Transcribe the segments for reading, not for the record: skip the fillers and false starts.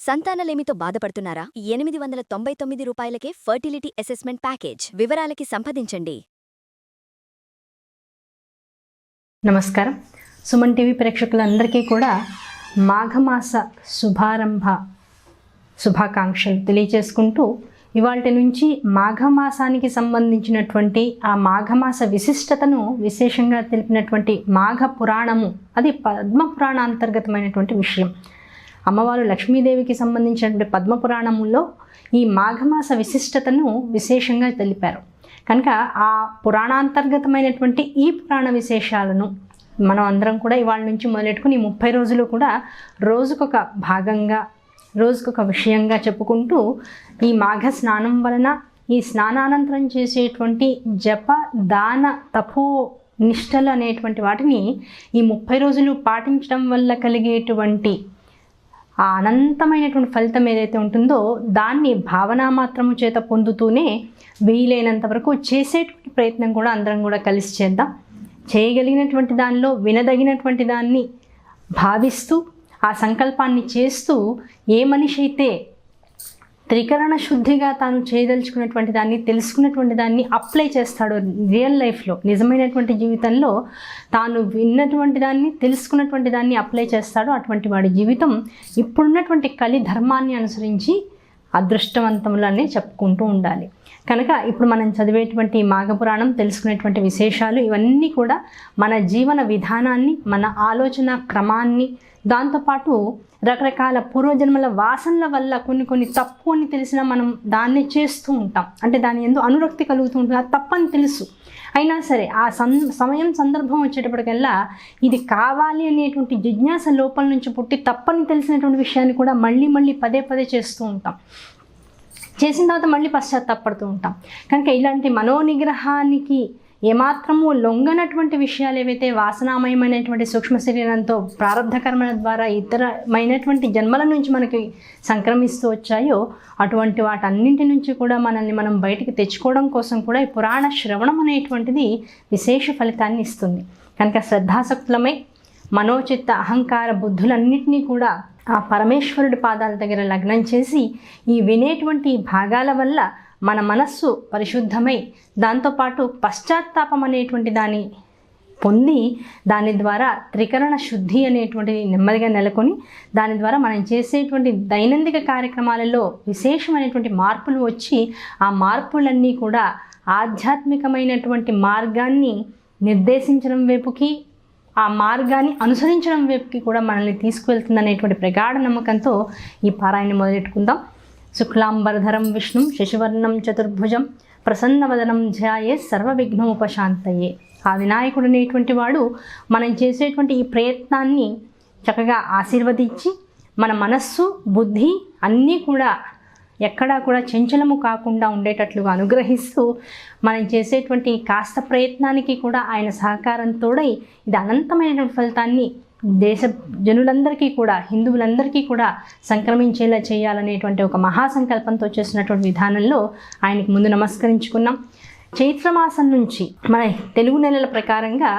సంతానలేమితో బాధపడుతున్నారా? 899 రూపాయలకే fertility assessment package. వివరాలకి సంప్రదించండి. నమస్కారం. సుమన్ టీవీ ప్రేక్షకులందరికీ కూడా మాఘమాస శుభాకాంక్షలు తెలియజేసుకుంటూ ఇవాల్టి నుంచి మాఘమాసానికి సంబంధించినటువంటి ఆ మాఘమాస విశిష్టతను విశేషంగా తెలిపినటువంటి మాఘ పురాణము, అది పద్మపురాణ అంతర్గతమైనటువంటి విషయం. అమ్మవారు లక్ష్మీదేవికి సంబంధించినటువంటి పద్మపురాణములో ఈ మాఘమాస విశిష్టతను విశేషంగా తెలిపారు. కనుక ఆ పురాణాంతర్గతమైనటువంటి ఈ పురాణ విశేషాలను మనం అందరం కూడా ఇవాళ నుంచి మొదలెట్టుకుని 30 రోజులు కూడా రోజుకొక భాగంగా, రోజుకొక విషయంగా చెప్పుకుంటూ ఈ మాఘ స్నానం వలన, ఈ స్నానానంతరం చేసేటువంటి జప దాన తపో నిష్టలు అనేటువంటి వాటిని ఈ 30 రోజులు పాటించడం వల్ల కలిగేటువంటి ఆ అనంతమైనటువంటి ఫలితం ఏదైతే ఉంటుందో దాన్ని భావనా మాత్రము చేత పొందుతూనే వీలైనంత వరకు చేసేటువంటి ప్రయత్నం కూడా అందరం కూడా కలిసి చేద్దాం. చేయగలిగినటువంటి దానిలో వినదగినటువంటి దాన్ని భావిస్తూ ఆ సంకల్పాన్ని చేస్తూ ఏ మనిషి అయితే త్రికరణ శుద్ధిగా తాను చేయదలుచుకున్నటువంటి దాన్ని, తెలుసుకున్నటువంటి దాన్ని అప్లై చేస్తాడో రియల్ లైఫ్లో, నిజమైనటువంటి జీవితంలో తాను విన్నటువంటి దాన్ని, తెలుసుకున్నటువంటి దాన్ని అప్లై చేస్తాడో అటువంటి వాడి జీవితం ఇప్పుడున్నటువంటి కలి ధర్మాన్ని అనుసరించి అదృష్టవంతములనే చెప్పుకుంటూ ఉండాలి. కనుక ఇప్పుడు మనం చదివేటువంటి మాఘపురాణం, తెలుసుకునేటువంటి విశేషాలు ఇవన్నీ కూడా మన జీవన విధానాన్ని, మన ఆలోచన క్రమాన్ని, దాంతోపాటు రకరకాల పూర్వజన్మల వాసనల వల్ల కొన్ని తప్పు అని తెలిసినా మనం దాన్ని చేస్తూ ఉంటాం. అంటే దాని ఎందు అనురక్తి కలుగుతూ ఉంటుంది. అది తప్పని తెలుసు, అయినా సరే ఆ సమయం సందర్భం వచ్చేటప్పటికల్లా ఇది కావాలి అనేటువంటి జిజ్ఞాస లోపల నుంచి పుట్టి తప్పని తెలిసినటువంటి విషయాన్ని కూడా మళ్ళీ పదే చేస్తూ ఉంటాం. చేసిన తర్వాత మళ్ళీ పశ్చాత్తాపడుతూ ఉంటాం. కనుక ఇలాంటి మనోనిగ్రహానికి ఏమాత్రము లొంగనటువంటి విషయాలు ఏవైతే వాసనామయమైనటువంటి సూక్ష్మ శరీరంతో ప్రారంధ కర్మల ద్వారా ఇతరమైనటువంటి జన్మల నుంచి మనకి సంక్రమిస్తూ వచ్చాయో అటువంటి వాటన్నింటి నుంచి కూడా మనల్ని మనం బయటికి తెచ్చుకోవడం కోసం కూడా ఈ పురాణ శ్రవణం అనేటువంటిది విశేష ఫలితాన్ని ఇస్తుంది. కనుక శ్రద్ధాసక్తులమై మనోచిత్త అహంకార బుద్ధులన్నింటినీ కూడా ఆ పరమేశ్వరుడి పాదాల దగ్గర లగ్నం చేసి ఈ వినేటువంటి భాగాల వల్ల మన మనస్సు పరిశుద్ధమై దాంతోపాటు పశ్చాత్తాపం అనేటువంటి దాన్ని పొంది దాని ద్వారా త్రికరణ శుద్ధి అనేటువంటిది నెమ్మదిగా నెలకొని దాని ద్వారా మనం చేసేటువంటి దైనందిక కార్యక్రమాలలో విశేషమైనటువంటి మార్పులు వచ్చి ఆ మార్పులన్నీ కూడా ఆధ్యాత్మికమైనటువంటి మార్గాన్ని నిర్దేశించడం వైపుకి, ఆ మార్గాన్ని అనుసరించడం వైపుకి కూడా మనల్ని తీసుకువెళ్తుందనేటువంటి ప్రగాఢ నమ్మకంతో ఈ పారాయణని మొదలెట్టుకుందాం. శుక్లాంబరధరం విష్ణుం శశివర్ణం చతుర్భుజం ప్రసన్నవదనం ధ్యాయే సర్వవిఘ్నోపశాంతయే. ఆ వినాయకుడు అనేటువంటి వాడు మనం చేసేటువంటి ఈ ప్రయత్నాన్ని చక్కగా ఆశీర్వదించి మన మనస్సు, బుద్ధి అన్నీ కూడా ఎక్కడా కూడా చంచలము కాకుండా ఉండేటట్లుగా అనుగ్రహిస్తూ మనం చేసేటువంటి కాస్త ప్రయత్నానికి కూడా ఆయన సహకారంతోడై ఇది అనంతమైన ఫలితాన్ని దేశ జనులందరికీ కూడా, హిందువులందరికీ కూడా సంక్రమించేలా చేయాలనేటువంటి ఒక మహాసంకల్పంతో చేసినటువంటి విధానంలో ఆయనకి ముందు నమస్కరించుకున్నాం. చైత్రమాసం నుంచి మన తెలుగు నెలల ప్రకారంగా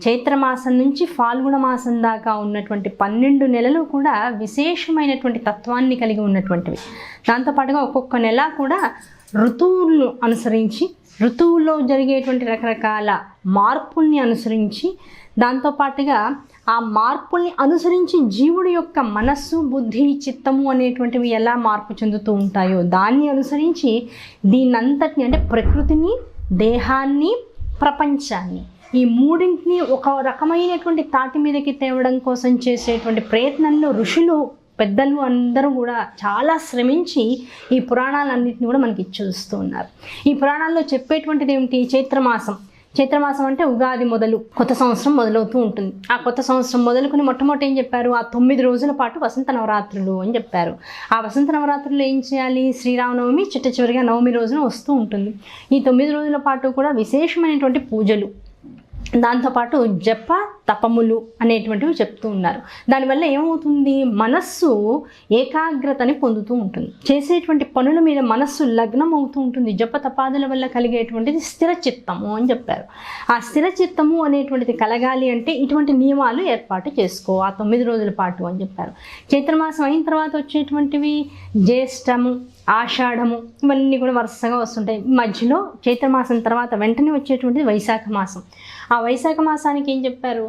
చైత్రమాసం నుంచి ఫాల్గుణ మాసం దాకా ఉన్నటువంటి 12 నెలలు కూడా విశేషమైనటువంటి తత్వాన్ని కలిగి ఉన్నటువంటివి. దాంతోపాటుగా ఒక్కొక్క నెల కూడా ఋతువులను అనుసరించి, ఋతువులో జరిగేటువంటి రకరకాల మార్పుల్ని అనుసరించి, దాంతోపాటుగా ఆ మార్పుల్ని అనుసరించి జీవుడి యొక్క మనస్సు, బుద్ధి, చిత్తము అనేటువంటివి ఎలా మార్పు చెందుతూ ఉంటాయో దాన్ని అనుసరించి దీన్నంతటిని, అంటే ప్రకృతిని, దేహాన్ని, ప్రపంచాన్ని, ఈ మూడింటిని ఒక రకమైనటువంటి తాటి మీదకి తేవడం కోసం చేసేటువంటి ప్రయత్నంలో ఋషులు, పెద్దలు అందరూ కూడా చాలా శ్రమించి ఈ పురాణాలన్నింటినీ కూడా మనకి చూస్తూ ఉన్నారు. ఈ పురాణాల్లో చెప్పేటువంటిది ఏమిటి? చైత్రమాసం అంటే ఉగాది మొదలు కొత్త సంవత్సరం మొదలవుతూ ఉంటుంది. ఆ కొత్త సంవత్సరం మొదలుకొని మొట్టమొదటి ఏం చెప్పారు? ఆ 9 రోజుల పాటు వసంత నవరాత్రులు అని చెప్పారు. ఆ వసంత నవరాత్రులు ఏం చేయాలి? శ్రీరామనవమి చివరిగా నవమి రోజున వస్తూ ఉంటుంది. ఈ 9 రోజుల పాటు కూడా విశేషమైనటువంటి పూజలు, దాంతోపాటు జప తపములు అనేటువంటివి చెప్తూ ఉన్నారు. దానివల్ల ఏమవుతుంది, మనస్సు ఏకాగ్రతని పొందుతూ ఉంటుంది, చేసేటువంటి పనుల మీద మనస్సు లగ్నం అవుతూ ఉంటుంది. జప తపాదుల వల్ల కలిగేటువంటిది స్థిర చిత్తము అని చెప్పారు. ఆ స్థిర చిత్తము అనేటువంటిది కలగాలి అంటే ఇటువంటి నియమాలు ఏర్పాటు చేసుకో ఆ 9 రోజుల పాటు అని చెప్పారు. చైత్రమాసం అయిన తర్వాత వచ్చేటువంటివి జ్యేష్టము, ఆషాఢము, ఇవన్నీ కూడా వరుసగా వస్తుంటాయి. మధ్యలో చైత్రమాసం తర్వాత వెంటనే వచ్చేటువంటిది వైశాఖ మాసం. ఆ వైశాఖ మాసానికి ఏం చెప్పారు,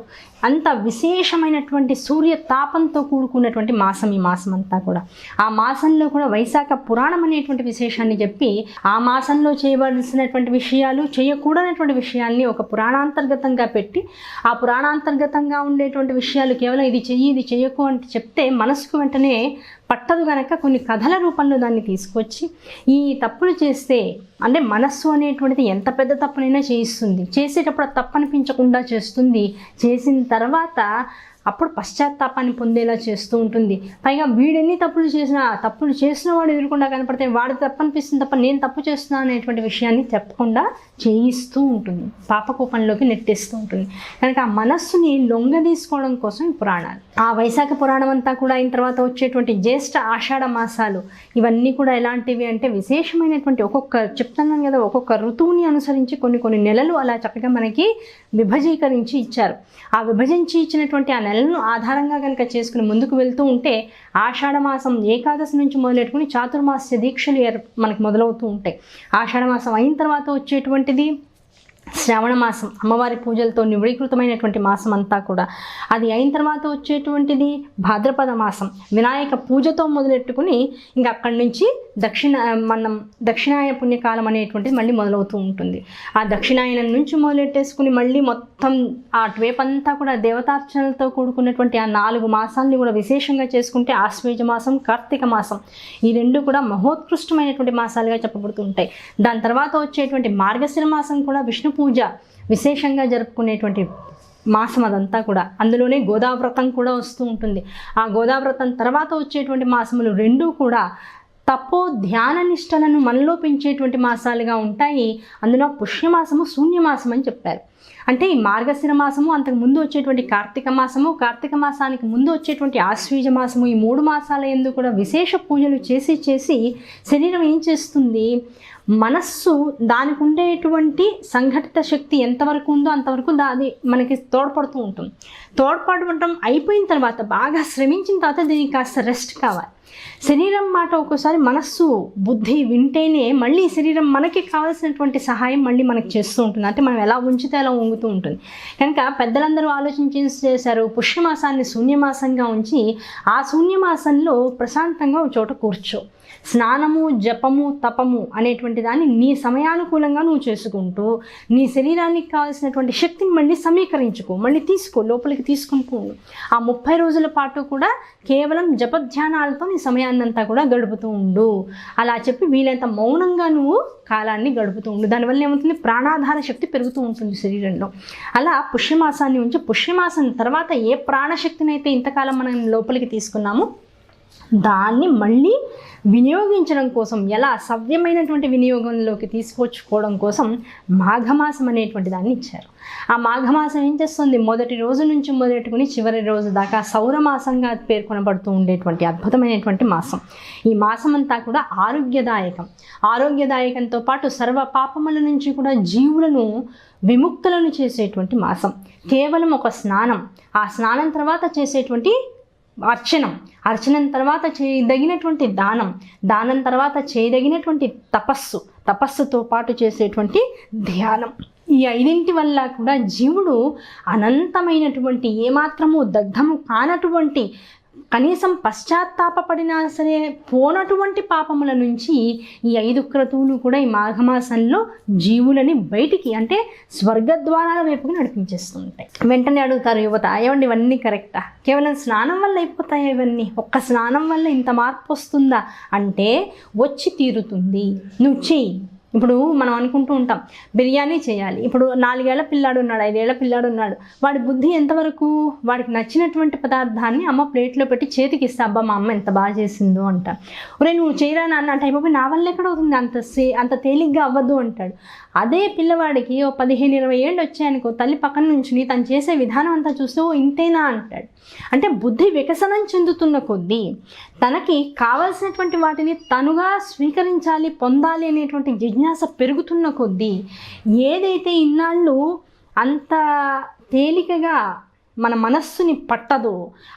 అంత విశేషమైనటువంటి సూర్య తాపంతో కూడుకున్నటువంటి మాసం ఈ మాసం అంతా కూడా. ఆ మాసంలో కూడా వైశాఖ పురాణం అనేటువంటి విశేషాన్ని చెప్పి ఆ మాసంలో చేయవలసినటువంటి విషయాలు, చేయకూడనటువంటి విషయాల్ని ఒక పురాణాంతర్గతంగా పెట్టి ఆ పురాణాంతర్గతంగా ఉండేటువంటి విషయాలు కేవలం ఇది చెయ్యి ఇది చెయ్యకు అంటే చెప్తే మనసుకు వెంటనే పట్టదు కనుక కొన్ని కథల రూపంలో దాన్ని తీసుకొచ్చి ఈ తప్పులు చేస్తే అంటే మనస్సు అనేటువంటిది ఎంత పెద్ద తప్పునైనా చేయిస్తుంది, చేసేటప్పుడు తప్పు అనిపించకుండా చేస్తుంది, చేసిన తర్వాత అప్పుడు పశ్చాత్తాపాన్ని పొందేలా చేస్తూ ఉంటుంది. పైగా వీడెన్ని తప్పులు చేసినా తప్పులు చేసిన వాడు ఎదురుకుండా కనపడితే వాడు తప్పు అనిపిస్తుంది తప్ప నేను తప్పు చేస్తున్నా అనేటువంటి విషయాన్ని చెప్పకుండా చేయిస్తూ ఉంటుంది, పాపకూపంలోకి నెట్టేస్తూ ఉంటుంది. కనుక ఆ మనస్సుని లొంగదీసుకోవడం కోసం ఈ పురాణాలు. ఆ వైశాఖ పురాణం అంతా కూడా అయిన తర్వాత వచ్చేటువంటి జ్యేష్ఠ ఆషాఢ మాసాలు ఇవన్నీ కూడా ఎలాంటివి అంటే విశేషమైనటువంటి చెప్తున్నాను కదా, ఒక్కొక్క ఋతువుని అనుసరించి కొన్ని నెలలు అలా చక్కగా మనకి విభజీకరించి ఇచ్చారు. ఆ విభజించి ఇచ్చినటువంటి ఆ నెలను ఆధారంగా కనుక చేసుకుని ముందుకు వెళ్తూ ఉంటే ఆషాఢ మాసం ఏకాదశి నుంచి మొదలెట్టుకుని చాతుర్మాస్య దీక్షలు మనకు మొదలవుతూ ఉంటాయి. ఆషాఢ మాసం అయిన తర్వాత వచ్చేటువంటిది శ్రావణ మాసం, అమ్మవారి పూజలతో నివడీకృతమైనటువంటి మాసం అంతా కూడా. అది అయిన తర్వాత వచ్చేటువంటిది భాద్రపద మాసం, వినాయక పూజతో మొదలెట్టుకుని ఇంకా అక్కడి నుంచి దక్షిణాయన పుణ్యకాలం అనేటువంటిది మళ్ళీ మొదలవుతూ ఉంటుంది. ఆ దక్షిణాయనం నుంచి మొదలెట్టేసుకుని మళ్ళీ మొత్తం ఆ ట్వేపంతా కూడా దేవతార్చనలతో కూడుకున్నటువంటి ఆ 4 మాసాలని కూడా విశేషంగా చేసుకుంటే ఆశ్వేజ మాసం, కార్తీక మాసం ఈ 2 కూడా మహోత్కృష్టమైనటువంటి మాసాలుగా చెప్పబడుతుంటాయి. దాని తర్వాత వచ్చేటువంటి మార్గశిర మాసం కూడా విష్ణు పూజ విశేషంగా జరుపుకునేటువంటి మాసం అదంతా కూడా. అందులోనే గోదావ్రతం కూడా వస్తూ ఉంటుంది. ఆ గోదావ్రతం తర్వాత వచ్చేటువంటి మాసములు 2 కూడా తపో ధ్యాన నిష్టలను మనలో పెంచేటువంటి మాసాలుగా ఉంటాయి. అందులో పుష్యమాసము శూన్యమాసం అని చెప్పారు. అంటే ఈ మార్గశిర మాసము, అంతకు ముందు వచ్చేటువంటి కార్తీక మాసము, కార్తీక మాసానికి ముందు వచ్చేటువంటి ఆశ్వీజ మాసము, ఈ 3 మాసాల యందు కూడా విశేష పూజలు చేసి శరీరం ఏం చేస్తుంది, మనస్సు దానికి ఉండేటువంటి సంఘటిత శక్తి ఎంతవరకు ఉందో అంతవరకు అది మనకి తోడ్పడుతూ ఉంటుంది. తోడ్పడటం అయిపోయిన తర్వాత బాగా శ్రమించిన తర్వాత దీనికి కాస్త రెస్ట్ కావాలి. శరీరం మాట ఒక్కోసారి మనస్సు బుద్ధి వింటేనే మళ్ళీ శరీరం మనకి కావాల్సినటువంటి సహాయం మళ్ళీ మనకి చేస్తూ ఉంటుంది. అంటే మనం ఎలా ఉంచితే అలా వంగుతూ ఉంటుంది. కనుక పెద్దలందరూ ఆలోచించి చేశారు, పుష్యమాసాన్ని శూన్యమాసంగా ఉంచి ఆ శూన్యమాసంలో ప్రశాంతంగా ఒక చోట కూర్చో, స్నానము జపము తపము అనేటువంటి దాన్ని నీ సమయానుకూలంగా నువ్వు చేసుకుంటూ నీ శరీరానికి కావాల్సినటువంటి శక్తిని మళ్ళీ సమీకరించుకో, మళ్ళీ తీసుకో, లోపలికి తీసుకుంటూ ఉండు. ఆ 30 రోజుల పాటు కూడా కేవలం జపధ్యానాలతో నీ సమయాన్నంతా కూడా గడుపుతూ ఉండు. అలా చెప్పి వీలైనంత మౌనంగా నువ్వు కాలాన్ని గడుపుతూ ఉండు. దానివల్ల ఏమవుతుంది, ప్రాణాధార శక్తి పెరుగుతూ ఉంటుంది శరీరంలో. అలా పుష్యమాసాన్ని ఉంచి పుష్యమాసం తర్వాత ఏ ప్రాణశక్తిని అయితే ఇంతకాలం మనం లోపలికి తీసుకున్నామో దాన్ని మళ్ళీ వినియోగించడం కోసం, ఎలా సవ్యమైనటువంటి వినియోగంలోకి తీసుకొచ్చుకోవడం కోసం మాఘమాసం అనేటువంటి దాన్ని ఇచ్చారు. ఆ మాఘమాసం ఏం చేస్తుంది, మొదటి రోజు నుంచి మొదలెట్టుకుని చివరి రోజు దాకా సౌరమాసంగా పేర్కొనబడుతూ ఉండేటువంటి అద్భుతమైనటువంటి మాసం. ఈ మాసం అంతా కూడా ఆరోగ్యదాయకంతో పాటు సర్వ పాపముల నుంచి కూడా జీవులను విముక్తులను చేసేటువంటి మాసం. కేవలం ఒక స్నానం, ఆ స్నానం తర్వాత చేసేటువంటి అర్చనం తర్వాత చేయదగినటువంటి దానం తర్వాత చేయదగినటువంటి తపస్సుతో పాటు చేసేటువంటి ధ్యానం, ఈ 5 వల్ల కూడా జీవుడు అనంతమైనటువంటి ఏమాత్రము దగ్ధము కానటువంటి, కనీసం పశ్చాత్తాపడినా సరే పోనటువంటి పాపముల నుంచి ఈ 5 క్రతువులు కూడా ఈ మాఘమాసంలో జీవులని బయటికి అంటే స్వర్గద్వారాల వైపుకు నడిపించేస్తుంటాయి. వెంటనే అడుగుతారు యువత, ఏమండి ఇవన్నీ కరెక్టా, కేవలం స్నానం వల్ల అయిపోతాయా ఇవన్నీ, ఒక్క స్నానం వల్ల ఇంత మార్పు వస్తుందా అంటే వచ్చి తీరుతుంది. నువ్వు చెయ్యి, ఇప్పుడు మనం అనుకుంటూ ఉంటాం బిర్యానీ చేయాలి. ఇప్పుడు 4 ఏళ్ల పిల్లాడు ఉన్నాడు, 5 ఏళ్ల పిల్లాడు ఉన్నాడు. వాడి బుద్ధి ఎంతవరకు? వాడికి నచ్చినటువంటి పదార్థాన్ని అమ్మ ప్లేట్లో పెట్టి చేతికి ఇస్తే అబ్బా మా అమ్మ ఎంత బాగా చేసిందో అంట. ఒరే నువ్వు చేయరా నాన్న అంటే అయిపోయి నా వల్ల ఎక్కడ అవుతుంది, అంత తేలిగ్గా అవ్వద్దు అంటాడు. అదే పిల్లవాడికి 15-20 ఏళ్ళు వచ్చాయనుకో, తల్లి పక్కన నుంచి తను చేసే విధానం అంతా చూస్తే ఓ ఇంతేనా అంటాడు. అంటే బుద్ధి వికసనం చెందుతున్న కొద్దీ తనకి కావలసినటువంటి వాటిని తనుగా స్వీకరించాలి, పొందాలి అనేటువంటి జిజ్ఞాస పెరుగుతున్న కొద్దీ ఏదైతే ఇన్నాళ్ళు అంత తేలికగా మన మనస్సుని పట్టదో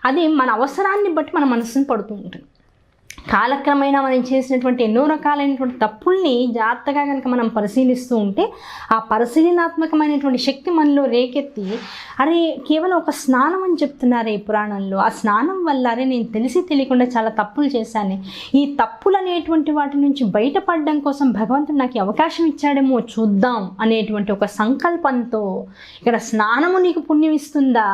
అది మన అవసరాన్ని బట్టి మన మనస్సుని పడుతూ ఉంటుంది. కాలక్రమేణా మనం చేసినటువంటి ఎన్నో రకాలైనటువంటి తప్పుల్ని జాగ్రత్తగా కనుక మనం పరిశీలిస్తూ ఉంటే ఆ పరిశీలనాత్మకమైనటువంటి శక్తి మనలో రేకెత్తి అరే కేవలం ఒక స్నానం అని చెప్తున్నారు ఈ పురాణంలో, ఆ స్నానం వల్ల అరే నేను తెలిసి తెలియకుండా చాలా తప్పులు చేశాను, ఈ తప్పులు అనేటువంటి వాటి నుంచి బయటపడడం కోసం భగవంతుడు నాకు అవకాశం ఇచ్చాడేమో చూద్దాం అనేటువంటి ఒక సంకల్పంతో, ఇక్కడ స్నానము నీకు పుణ్యం ఇస్తుందా,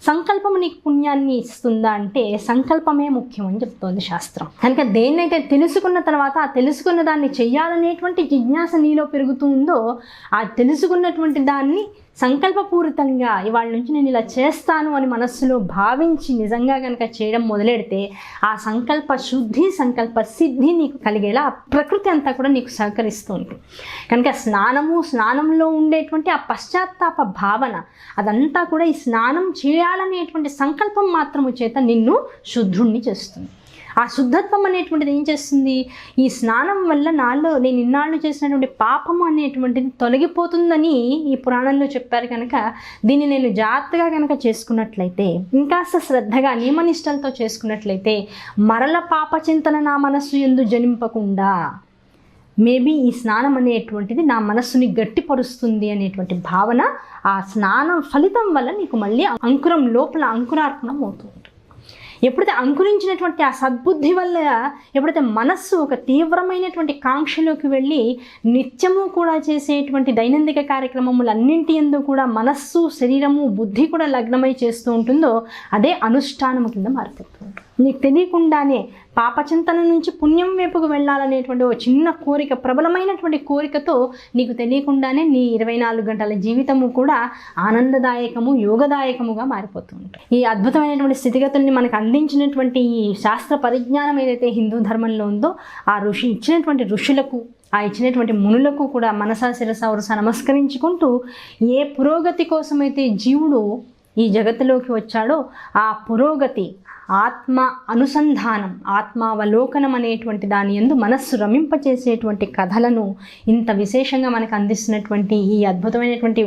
సంకల్పము నీకు పుణ్యాన్ని ఇస్తుందా అంటే సంకల్పమే ముఖ్యం అని చెప్తోంది శాస్త్రం. కనుక దేన్నైతే తెలుసుకున్న తర్వాత ఆ తెలుసుకున్న దాన్ని చెయ్యాలనేటువంటి జిజ్ఞాస నీలో పెరుగుతూ ఉందో, ఆ తెలుసుకున్నటువంటి దాన్ని సంకల్పపూరితంగా ఇవాళ నుంచి నేను ఇలా చేస్తాను అని మనస్సులో భావించి నిజంగా కనుక చేయడం మొదలెడితే ఆ సంకల్ప శుద్ధి, సంకల్ప సిద్ధి నీకు కలిగేలా ప్రకృతి అంతా కూడా నీకు సహకరిస్తూ ఉంటుంది. కనుక స్నానంలో ఉండేటువంటి ఆ పశ్చాత్తాప భావన అదంతా కూడా ఈ స్నానం చేయాలనేటువంటి సంకల్పం మాత్రము చేత నిన్ను శుద్ధుణ్ణి చేస్తుంది. ఆ శుద్ధత్వం అనేటువంటిది ఏం చేస్తుంది? ఈ స్నానం వల్ల నాలో నేను ఇన్నాళ్ళు చేసినటువంటి పాపము అనేటువంటిది తొలగిపోతుందని ఈ పురాణంలో చెప్పారు. కనుక దీన్ని నేను జాగ్రత్తగా కనుక చేసుకున్నట్లయితే, ఇంకాస్త శ్రద్ధగా నియమనిష్టలతో చేసుకున్నట్లయితే మరల పాప చింతన నా మనస్సు యందు జనింపకుండా మేబీ ఈ స్నానం అనేటువంటిది నా మనస్సుని గట్టిపరుస్తుంది అనేటువంటి భావన ఆ స్నానం ఫలితం వల్ల నీకు మళ్ళీ అంకురం లోపల అంకురార్పణం అవుతుంది. ఎప్పుడైతే అంకురించినటువంటి ఆ సద్బుద్ధి వల్ల ఎప్పుడైతే మనస్సు ఒక తీవ్రమైనటువంటి కాంక్షలోకి వెళ్ళి నిత్యము కూడా చేసేటువంటి దైనందిక కార్యక్రమములన్నింటి యందు కూడా మనస్సు, శరీరము, బుద్ధి కూడా లగ్నమై చేస్తూ ఉంటుందో అదే అనుష్ఠానము కింద మారిపోతుంది. నీకు తెలియకుండానే పాపచింతన నుంచి పుణ్యం వైపుకు వెళ్ళాలనేటువంటి ఒక చిన్న కోరిక, ప్రబలమైనటువంటి కోరికతో నీకు తెలియకుండానే నీ 24 గంటల జీవితము కూడా ఆనందదాయకము, యోగదాయకముగా మారిపోతూ ఉంటాయి. ఈ అద్భుతమైనటువంటి స్థితిగతుల్ని మనకు అందించినటువంటి ఈ శాస్త్ర పరిజ్ఞానం ఏదైతే హిందూ ధర్మంలో ఉందో ఆ ఇచ్చినటువంటి ఋషులకు, ఆ ఇచ్చినటువంటి మునులకు కూడా మనసా శిరస వరుస నమస్కరించుకుంటూ ఏ పురోగతి కోసమైతే జీవుడు ఈ జగత్తులోకి వచ్చాడో ఆ పురోగతి, ఆత్మ అనుసంధానం, ఆత్మావలోకనం అనేటువంటి దాని యందు మనస్సు రమింపచేసేటువంటి కథలను ఇంత విశేషంగా మనకు అందిస్తున్నటువంటి ఈ అద్భుతమైనటువంటి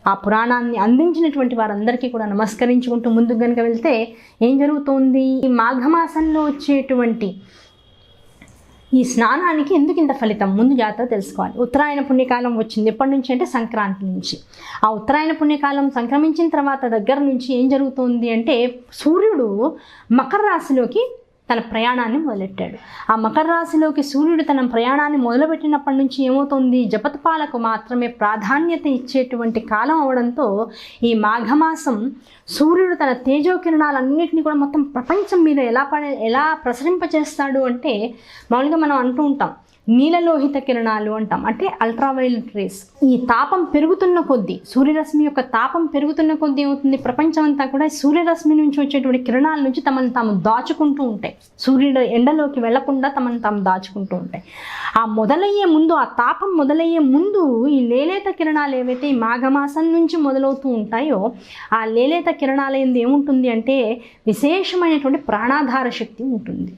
ఆ పురాణాన్ని అందించినటువంటి వారందరికీ కూడా నమస్కరించుకుంటూ ముందుకు కనుక వెళ్తే ఏం జరుగుతోంది? ఈ మాఘమాసంలో వచ్చేటువంటి ఈ స్నానానికి ఎందుకు ఇంత ఫలితం? ముందు జాగ్రత్తగా తెలుసుకోవాలి. ఉత్తరాయణ పుణ్యకాలం వచ్చింది. ఎప్పటి నుంచి అంటే సంక్రాంతి నుంచి. ఆ ఉత్తరాయణ పుణ్యకాలం సంక్రమించిన తర్వాత దగ్గర నుంచి ఏం జరుగుతుంది అంటే సూర్యుడు మకర రాశిలోకి తన ప్రయాణాన్ని మొదలెట్టాడు. ఆ మకర రాశిలోకి సూర్యుడు తన ప్రయాణాన్ని మొదలుపెట్టినప్పటి నుంచి ఏమవుతుంది? జపతపాలకు మాత్రమే ప్రాధాన్యత ఇచ్చేటువంటి కాలం అవడంతో ఈ మాఘమాసం సూర్యుడు తన తేజోకిరణాలన్నింటినీ కూడా మొత్తం ప్రపంచం మీద ఎలా ప్రసరింపచేస్తాడు అంటే, మామూలుగా మనం అంటూ ఉంటాం నీలలోహిత కిరణాలు అంటాం, అంటే అల్ట్రావైలెట్ రేస్. ఈ తాపం పెరుగుతున్న కొద్దీ, సూర్యరశ్మి యొక్క తాపం పెరుగుతున్న కొద్దీ ఏమవుతుంది? ప్రపంచం అంతా కూడా సూర్యరశ్మి నుంచి వచ్చేటువంటి కిరణాల నుంచి తమను తాము దాచుకుంటూ ఉంటాయి. సూర్యుడు ఎండలోకి వెళ్లకుండా తమను తాము దాచుకుంటూ ఉంటాయి. ఆ తాపం మొదలయ్యే ముందు ఈ లేలేత కిరణాలు ఏవైతే ఈ మాఘమాసం నుంచి మొదలవుతూ ఉంటాయో ఆ లేలేత కిరణాల యందు ఏముంటుంది అంటే విశేషమైనటువంటి ప్రాణాధార శక్తి ఉంటుంది.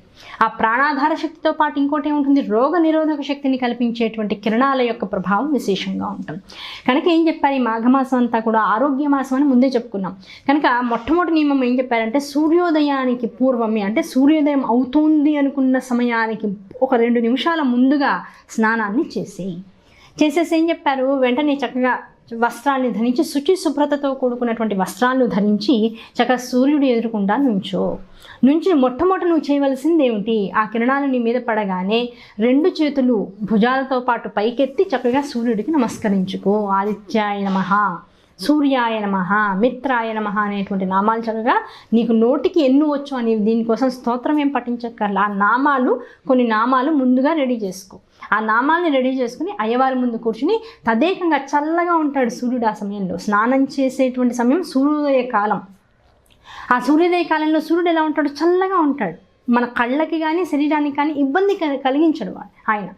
ఆ ప్రాణాధార శక్తితో పాటు ఇంకోటి ఏముంటుంది? రోగ నిరోధక శక్తిని కల్పించేటువంటి కిరణాల యొక్క ప్రభావం విశేషంగా ఉంటుంది. కనుక ఏం చెప్పారు? ఈ మాఘమాసం అంతా కూడా ఆరోగ్య మాసం అని ముందే చెప్పుకున్నాం. కనుక మొట్టమొదటి నియమం ఏం చెప్పారంటే సూర్యోదయానికి పూర్వమే, అంటే సూర్యోదయం అవుతుంది అనుకున్న సమయానికి ఒక 2 నిమిషాల ముందుగా స్నానాన్ని చేసేసి ఏం చెప్పారు? వెంటనే చక్కగా వస్త్రాన్ని ధరించి, శుచి శుభ్రతతో కూడుకున్నటువంటి వస్త్రాలను ధరించి చక్కగా సూర్యుడు ఎదురుకుండా నుంచి మొట్టమొదటి నువ్వు చేయవలసింది ఏమిటి? ఆ కిరణాలు నీ మీద పడగానే 2 చేతులు భుజాలతో పాటు పైకెత్తి చక్కగా సూర్యుడికి నమస్కరించుకో. ఆదిత్యాయ నమః సూర్యాయ నమః, మిత్రాయ నమః అనేటువంటి నామాలు చక్కగా నీకు నోటికి ఎన్ను వచ్చు అని దీనికోసం స్తోత్రం ఏం పఠించక్కర్లా. ఆ నామాలు, కొన్ని నామాలు ముందుగా రెడీ చేసుకో. ఆ నామాల్ని రెడీ చేసుకుని అయ్యవారి ముందు కూర్చుని తదేకంగా చల్లగా ఉంటాడు సూర్యుడు. ఆ సమయంలో స్నానం చేసేటువంటి సమయం సూర్యోదయ కాలం. ఆ సూర్యోదయ కాలంలో సూర్యుడు ఎలా ఉంటాడు? చల్లగా ఉంటాడు. మన కళ్ళకి కానీ శరీరానికి కానీ ఇబ్బంది కలిగించడు ఆయన.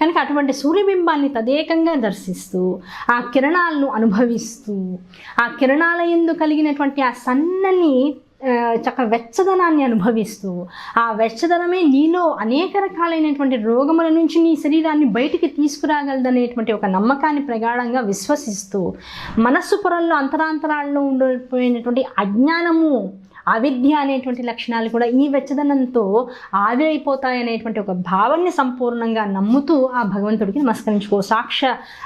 కనుక అటువంటి సూర్యబింబాన్ని తదేకంగా దర్శిస్తూ ఆ కిరణాలను అనుభవిస్తూ ఆ కిరణాల యందు కలిగినటువంటి ఆ సన్నని వెచ్చదనాన్ని అనుభవిస్తూ ఆ వెచ్చదనమే నీలో అనేక రకాలైనటువంటి రోగముల నుంచి నీ శరీరాన్ని బయటికి తీసుకురాగలదనేటువంటి ఒక నమ్మకాన్ని ప్రగాఢంగా విశ్వసిస్తూ మనస్సు పొరల్లో అంతరాంతరాల్లో ఉండిపోయినటువంటి అజ్ఞానము, అవిద్య అనేటువంటి లక్షణాలు కూడా ఈ వెచ్చదనంతో ఆవిరైపోతాయనేటువంటి ఒక భావాన్ని సంపూర్ణంగా నమ్ముతూ ఆ భగవంతుడికి నమస్కరించుకో.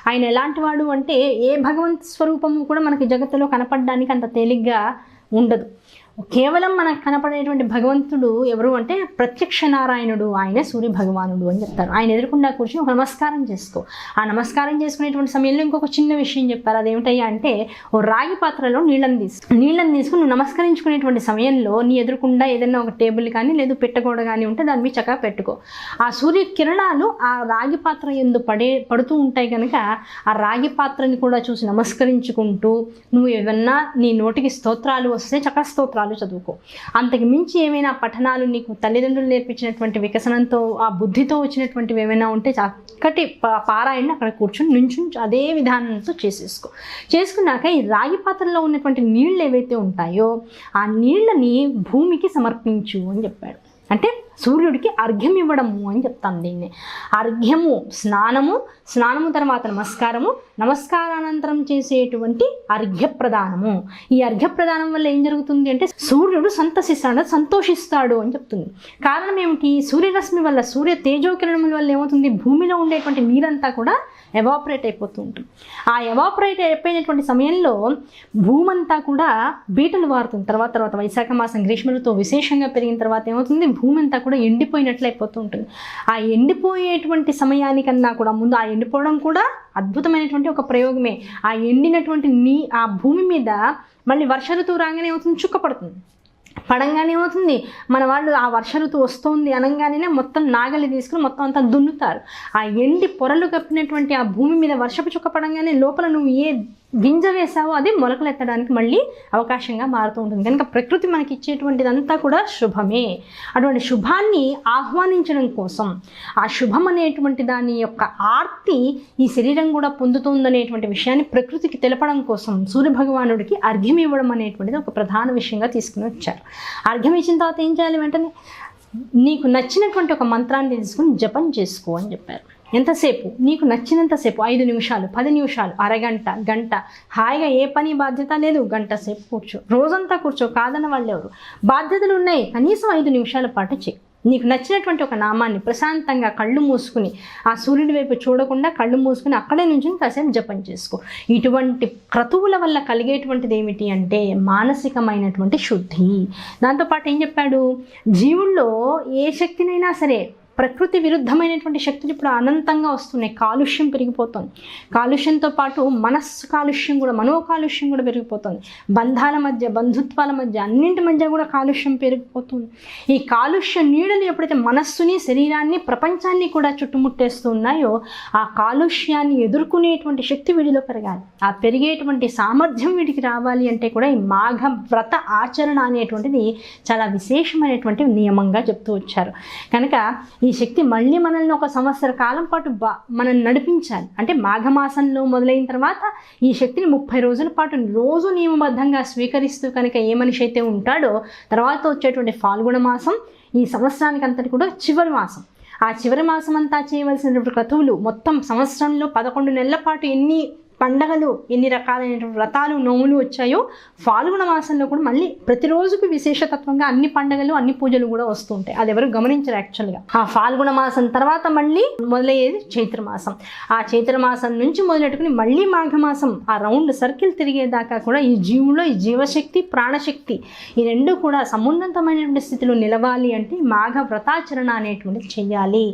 ఆయన ఎలాంటి వాడు అంటే ఏ భగవంత్ స్వరూపము కూడా మనకి జగత్తులో కనపడడానికి అంత తేలిగ్గా ఉండదు. కేవలం మనకు కనపడేటువంటి భగవంతుడు ఎవరు అంటే ప్రత్యక్ష నారాయణుడు, ఆయనే సూర్య భగవానుడు అని చెప్తారు. ఆయన ఎదురుకుండా కూర్చొని ఒక నమస్కారం చేసుకో. ఆ నమస్కారం చేసుకునేటువంటి సమయంలో ఇంకొక చిన్న విషయం చెప్పారు. అదేమిటయ్యా అంటే, ఓ రాగి పాత్రలో నీళ్ళని తీసుకుని నువ్వు నమస్కరించుకునేటువంటి సమయంలో నీ ఎదురుకుండా ఏదైనా ఒక టేబుల్ కానీ లేదు పెట్టగోడ కానీ ఉంటే దాని మీద చక్కగా పెట్టుకో. ఆ సూర్య కిరణాలు ఆ రాగి పాత్ర యందు పడుతూ ఉంటాయి కనుక ఆ రాగి పాత్రని కూడా చూసి నమస్కరించుకుంటూ నువ్వు ఏమన్నా నీ నోటికి స్తోత్రాలు వస్తే చక్కగా స్తోత్రాలు చదువుకో. అంతకు మించి ఏమైనా పఠనాలు నీకు తల్లిదండ్రులు నేర్పించినటువంటి వికసనంతో ఆ బుద్ధితో వచ్చినటువంటివి ఏమైనా ఉంటే చక్కటి పారాయణ అక్కడ కూర్చొని నుంచుని అదే విధానంతో చేసుకున్నాక ఈ రాగి పాత్రలో ఉన్నటువంటి నీళ్ళు ఏవైతే ఉంటాయో ఆ నీళ్ళని భూమికి సమర్పించు అని చెప్పాడు. అంటే సూర్యుడికి అర్ఘ్యం ఇవ్వడము అని చెప్తాను దీన్ని. అర్ఘ్యము స్నానము తర్వాత నమస్కారానంతరం చేసేటువంటి అర్ఘ్యప్రదానము. ఈ అర్ఘ్యప్రదానం వల్ల ఏం జరుగుతుంది అంటే సూర్యుడు సంతోషిస్తాడు అని చెప్తుంది. కారణం ఏమిటి? సూర్యరశ్మి వల్ల, సూర్య తేజోకిరణముల వల్ల ఏమవుతుంది? భూమిలో ఉండేటువంటి నీరంతా కూడా ఎవాపరేట్ అయిపోతూ ఉంటుంది. ఆ ఎవాపరేట్ అయిపోయినటువంటి సమయంలో భూమంతా కూడా బీటలు వారుతుంది. తర్వాత వైశాఖ మాసం గ్రీష్మ ఋతువు విశేషంగా పెరిగిన తర్వాత ఏమవుతుంది? భూమి అంతా కూడా ఎండిపోయినట్లు అయిపోతూ ఉంటుంది. ఆ ఎండిపోయేటువంటి సమయానికన్నా కూడా ముందు, ఆ ఎండిపోవడం కూడా అద్భుతమైనటువంటి ఒక ప్రయోగమే. ఆ ఎండినటువంటి ఆ భూమి మీద మళ్ళీ వర్ష ఋతువు రాగానే ఏమవుతుంది? చుక్క పడుతుంది. పడంగానే ఏమవుతుంది? మన వాళ్ళు ఆ వర్ష ఋతువు వస్తుంది అనగానే మొత్తం నాగలి తీసుకుని మొత్తం అంతా దున్నుతారు. ఆ ఎండి పొరలు కప్పినటువంటి ఆ భూమి మీద వర్షపు చుక్క పడంగానే లోపల నువ్వు ఏ గింజ వేసావో అది మొలకలు ఎత్తడానికి మళ్ళీ అవకాశంగా మారుతూ ఉంటుంది. కనుక ప్రకృతి మనకి ఇచ్చేటువంటిదంతా కూడా శుభమే. అటువంటి శుభాన్ని ఆహ్వానించడం కోసం, ఆ శుభం అనేటువంటి దాని యొక్క ఆర్తి ఈ శరీరం కూడా పొందుతుందనేటువంటి విషయాన్ని ప్రకృతికి తెలపడం కోసం సూర్యభగవానుడికి అర్ఘ్యం ఇవ్వడం అనేటువంటిది ఒక ప్రధాన విషయంగా తీసుకుని వచ్చారు. అర్ఘ్యం ఇచ్చిన తర్వాత ఏం చేయాలి? వెంటనే నీకు నచ్చినటువంటి ఒక మంత్రాన్ని తీసుకుని జపం చేసుకో అని చెప్పారు. ఎంతసేపు? నీకు నచ్చినంతసేపు, 5 నిమిషాలు, 10 నిమిషాలు, అరగంట, గంట, హాయిగా ఏ పని బాధ్యత లేదు, గంట సేపు కూర్చో. రోజంతా కూర్చో, కాదన్న వాళ్ళు ఎవరు? బాధ్యతలు ఉన్నాయి, కనీసం 5 నిమిషాల పాటు చెయ్యి. నీకు నచ్చినటువంటి ఒక నామాన్ని ప్రశాంతంగా కళ్ళు మూసుకుని, ఆ సూర్యుడి వైపు చూడకుండా కళ్ళు మూసుకుని అక్కడే నుంచి కాసేపు జపం చేసుకో. ఇటువంటి క్రతువుల వల్ల కలిగేటువంటిది ఏమిటి అంటే మానసికమైనటువంటి శుద్ధి. దాంతోపాటు ఏం చెప్పాడు? జీవుల్లో ఏ శక్తినైనా సరే ప్రకృతి విరుద్ధమైనటువంటి శక్తులు ఇప్పుడు అనంతంగా వస్తున్నాయి. కాలుష్యం పెరిగిపోతుంది. కాలుష్యంతో పాటు మనస్సు కాలుష్యం కూడా, మనో కాలుష్యం కూడా పెరిగిపోతుంది. బంధాల మధ్య, బంధుత్వాల మధ్య, అన్నింటి మధ్య కూడా కాలుష్యం పెరిగిపోతుంది. ఈ కాలుష్య నీడలు ఎప్పుడైతే మనస్సుని, శరీరాన్ని, ప్రపంచాన్ని కూడా చుట్టుముట్టేస్తూ ఉన్నాయో ఆ కాలుష్యాన్ని ఎదుర్కొనేటువంటి శక్తి వీడిలో పెరగాలి. ఆ పెరిగేటువంటి సామర్థ్యం వీడికి రావాలి అంటే కూడా ఈ మాఘ వ్రత ఆచరణ అనేటువంటిది చాలా విశేషమైనటువంటి నియమంగా చెప్తూ వచ్చారు. కనుక ఈ శక్తి మళ్ళీ మనల్ని ఒక సంవత్సర కాలం పాటు మనం నడిపించాలి. అంటే మాఘమాసంలో మొదలైన తర్వాత ఈ శక్తిని 30 రోజుల పాటు రోజు నియమబద్ధంగా స్వీకరిస్తూ కనుక ఏ మనిషి అయితే ఉంటాడో తర్వాత వచ్చేటువంటి ఫాల్గుణ మాసం ఈ సంవత్సరానికి అంతటి కూడా చివరి మాసం. ఆ చివరి మాసం అంతా చేయవలసినటువంటి క్రతువులు మొత్తం సంవత్సరంలో 11 నెలల పాటు ఎన్ని పండగలు, ఎన్ని రకాలైనటువంటి వ్రతాలు, నోములు వచ్చాయో ఫాల్గుణ మాసంలో కూడా మళ్ళీ ప్రతిరోజుకి విశేషతత్వంగా అన్ని పండగలు, అన్ని పూజలు కూడా వస్తూ ఉంటాయి. అది ఎవరు గమనించరు యాక్చువల్గా. ఆ ఫాల్గుణ మాసం తర్వాత మళ్ళీ మొదలయ్యేది చైత్రమాసం. ఆ చైత్రమాసం నుంచి మొదలెట్టుకుని మళ్ళీ మాఘమాసం ఆ రౌండ్ సర్కిల్ తిరిగేదాకా కూడా ఈ జీవులో ఈ జీవశక్తి, ప్రాణశక్తి ఈ రెండు కూడా సమున్నతమైనటువంటి స్థితిలో నిలవాలి అంటే మాఘ వ్రతాచరణ అనేటువంటిది చెయ్యాలి.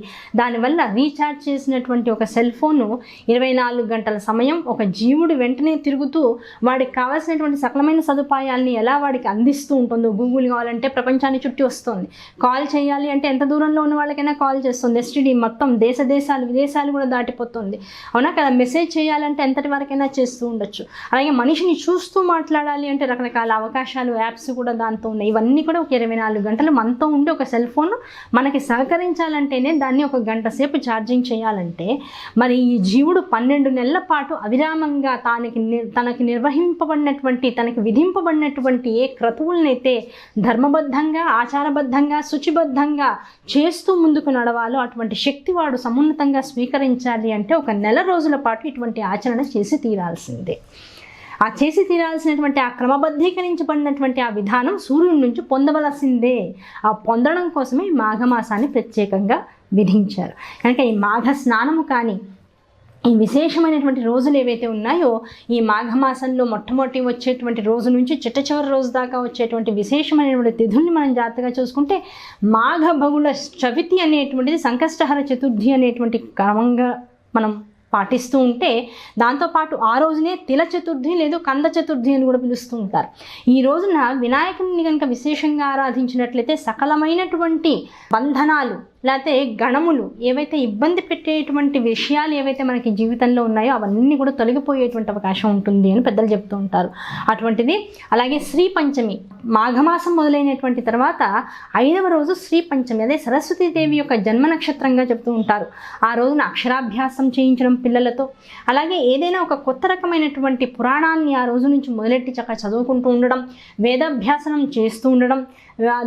దానివల్ల రీఛార్జ్ చేసినటువంటి ఒక సెల్ ఫోను 24 గంటల సమయం ఒక జీవుడు వెంటనే తిరుగుతూ వాడికి కావాల్సినటువంటి సకలమైన సదుపాయాల్ని ఎలా వాడికి అందిస్తూ ఉంటుందో, గూగుల్ కావాలంటే ప్రపంచాన్ని చుట్టి వస్తుంది, కాల్ చేయాలి అంటే ఎంత దూరంలో ఉన్న వాళ్ళకైనా కాల్ చేస్తుంది, ఎస్టీడీ మొత్తం దేశాలు విదేశాలు కూడా దాటిపోతుంది, అవునా కదా. మెసేజ్ చేయాలంటే ఎంతటి వరకైనా చేస్తూ ఉండొచ్చు. అలాగే మనిషిని చూస్తూ మాట్లాడాలి అంటే రకరకాల అవకాశాలు, యాప్స్ కూడా దాంతో ఉన్నాయి. ఇవన్నీ కూడా ఒక 24 గంటలు మనతో ఉండి ఒక సెల్ ఫోన్ మనకి సహకరించాలంటేనే దాన్ని ఒక గంట సేపు ఛార్జింగ్ చేయాలంటే మరి ఈ జీవుడు 12 నెలల పాటు అవిరామంగా తనకి నిర్వహింపబడినటువంటి, తనకి విధింపబడినటువంటి ఏ క్రతువులనైతే ధర్మబద్ధంగా, ఆచారబద్ధంగా, శుచిబద్ధంగా చేస్తూ ముందుకు నడవాలో అటువంటి శక్తి వాడు సమున్నతంగా స్వీకరించాలి అంటే ఒక నెల రోజుల పాటు ఇటువంటి ఆచరణ చేసి తీరాల్సిందే. ఆ చేసి తీరాల్సినటువంటి ఆ క్రమబద్ధీకరించబడినటువంటి ఆ విధానం సూర్యుడి నుంచి పొందవలసిందే. ఆ పొందడం కోసమే మాఘమాసాన్ని ప్రత్యేకంగా విధించారు. కనుక ఈ మాఘ స్నానము కానీ ఈ విశేషమైనటువంటి రోజులు ఏవైతే ఉన్నాయో, ఈ మాఘమాసంలో మొట్టమొదటి వచ్చేటువంటి రోజు నుంచి చిట్ట చివరి రోజు దాకా వచ్చేటువంటి విశేషమైనటువంటి తిథుల్ని మనం జాగ్రత్తగా చూసుకుంటే మాఘ బహుళ చవితి అనేటువంటిది సంకష్టహర చతుర్థి అనేటువంటి క్రమంగా మనం పాటిస్తూ ఉంటే, దాంతోపాటు ఆ రోజునే తిల చతుర్థి లేదు కంద చతుర్థి అని కూడా పిలుస్తూ ఉంటారు. ఈ రోజున వినాయకుడిని కనుక విశేషంగా ఆరాధించినట్లయితే సకలమైనటువంటి బంధనాలు లేకపోతే గణములు ఏవైతే ఇబ్బంది పెట్టేటువంటి విషయాలు ఏవైతే మనకి జీవితంలో ఉన్నాయో అవన్నీ కూడా తొలగిపోయేటువంటి అవకాశం ఉంటుంది అని పెద్దలు చెప్తూ ఉంటారు. అటువంటిది అలాగే శ్రీ పంచమి, మాఘమాసం మొదలైనటువంటి తర్వాత 5వ రోజు శ్రీ పంచమి, అదే సరస్వతీదేవి యొక్క జన్మ నక్షత్రంగా చెప్తూ ఉంటారు. ఆ రోజున అక్షరాభ్యాసం చేయించడం పిల్లలతో, అలాగే ఏదైనా ఒక కొత్త రకమైనటువంటి పురాణాన్ని ఆ రోజు నుంచి మొదలెట్టి చక్కగా చదువుకుంటూ ఉండడం, వేదాభ్యాసనం చేస్తూ ఉండడం,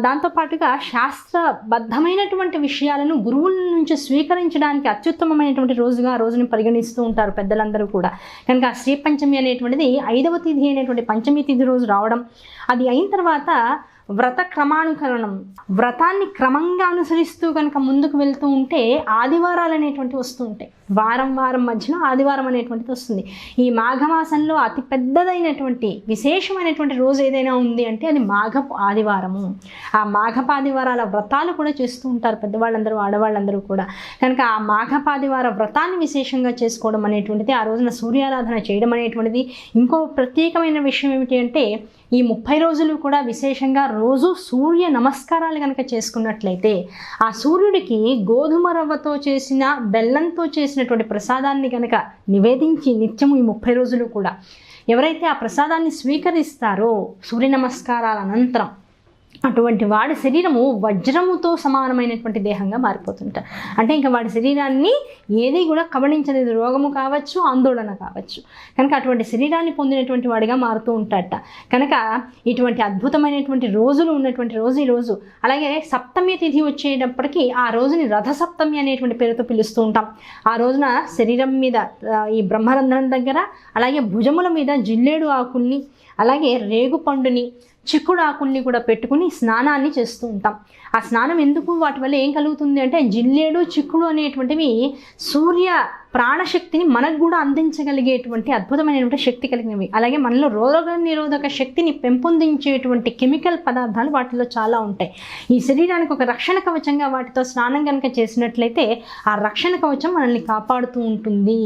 దాంతోపాటుగా శాస్త్రబద్ధమైనటువంటి విషయాలను గురువుల నుంచి స్వీకరించడానికి అత్యుత్తమమైనటువంటి రోజుగా ఆ రోజుని పరిగణిస్తూ ఉంటారు పెద్దలందరూ కూడా. కనుక ఆ శ్రీ పంచమి అనేటువంటిది 5వ తిథి అనేటువంటి పంచమి తిథి రోజు రావడం, అది అయిన తర్వాత వ్రత క్రమానుకరణం, వ్రతాన్ని క్రమంగా అనుసరిస్తూ కనుక ముందుకు వెళ్తూ ఉంటే ఆదివారాలు అనేటువంటివి వస్తూ ఉంటాయి. వారం మధ్యలో ఆదివారం అనేటువంటిది వస్తుంది. ఈ మాఘమాసంలో అతి పెద్దదైనటువంటి విశేషమైనటువంటి రోజు ఏదైనా ఉంది అంటే అది మాఘపు ఆదివారము. ఆ మాఘపాదివారాల వ్రతాలు కూడా చేస్తూ ఉంటారు పెద్దవాళ్ళందరూ, ఆడవాళ్ళందరూ కూడా. కనుక ఆ మాఘపాదివార వ్రతాన్ని విశేషంగా చేసుకోవడం అనేటువంటిది, ఆ రోజున సూర్యారాధన చేయడం అనేటువంటిది. ఇంకో ప్రత్యేకమైన విషయం ఏమిటి అంటే ఈ 30 రోజులు కూడా విశేషంగా రోజు సూర్య నమస్కారాలు కనుక చేసుకున్నట్లయితే ఆ సూర్యుడికి గోధుమ రవ్వతో చేసిన, బెల్లంతో చేసినటువంటి ప్రసాదాన్ని కనుక నివేదించి నిత్యము ఈ 30 రోజులు కూడా ఎవరైతే ఆ ప్రసాదాన్ని స్వీకరిస్తారో సూర్య నమస్కారాల అనంతరం, అటువంటి వాడి శరీరము వజ్రముతో సమానమైనటువంటి దేహంగా మారిపోతుంటారు. అంటే ఇంకా వాడి శరీరాన్ని ఏది కూడా కబళించలేదు, రోగము కావచ్చు, ఆందోళన కావచ్చు. కనుక అటువంటి శరీరాన్ని పొందినటువంటి వాడిగా మారుతూ ఉంటాడట. కనుక ఇటువంటి అద్భుతమైనటువంటి రోజులు ఉన్నటువంటి రోజు ఈ రోజు. అలాగే సప్తమి తిథి వచ్చేటప్పటికీ ఆ రోజుని రథసప్తమి అనేటువంటి పేరుతో పిలుస్తూ ఉంటాం. ఆ రోజున శరీరం మీద ఈ బ్రహ్మరంధ్రం దగ్గర, అలాగే భుజముల మీద జిల్లేడు ఆకుల్ని, అలాగే రేగు పండుని, చిక్కుడు ఆకుల్ని కూడా పెట్టుకుని స్నానాన్ని చేస్తూ ఉంటాం. ఆ స్నానం ఎందుకు, వాటి వల్ల ఏం కలుగుతుంది అంటే జిల్లేడు, చిక్కుడు అనేటువంటివి సూర్య ప్రాణశక్తిని మనకు కూడా అందించగలిగేటువంటి అద్భుతమైనటువంటి శక్తి కలిగినవి. అలాగే మనలో రోగ నిరోధక శక్తిని పెంపొందించేటువంటి కెమికల్ పదార్థాలు వాటిలో చాలా ఉంటాయి. ఈ శరీరానికి ఒక రక్షణ కవచంగా వాటితో స్నానం కనుక చేసినట్లయితే ఆ రక్షణ కవచం మనల్ని కాపాడుతూ ఉంటుంది.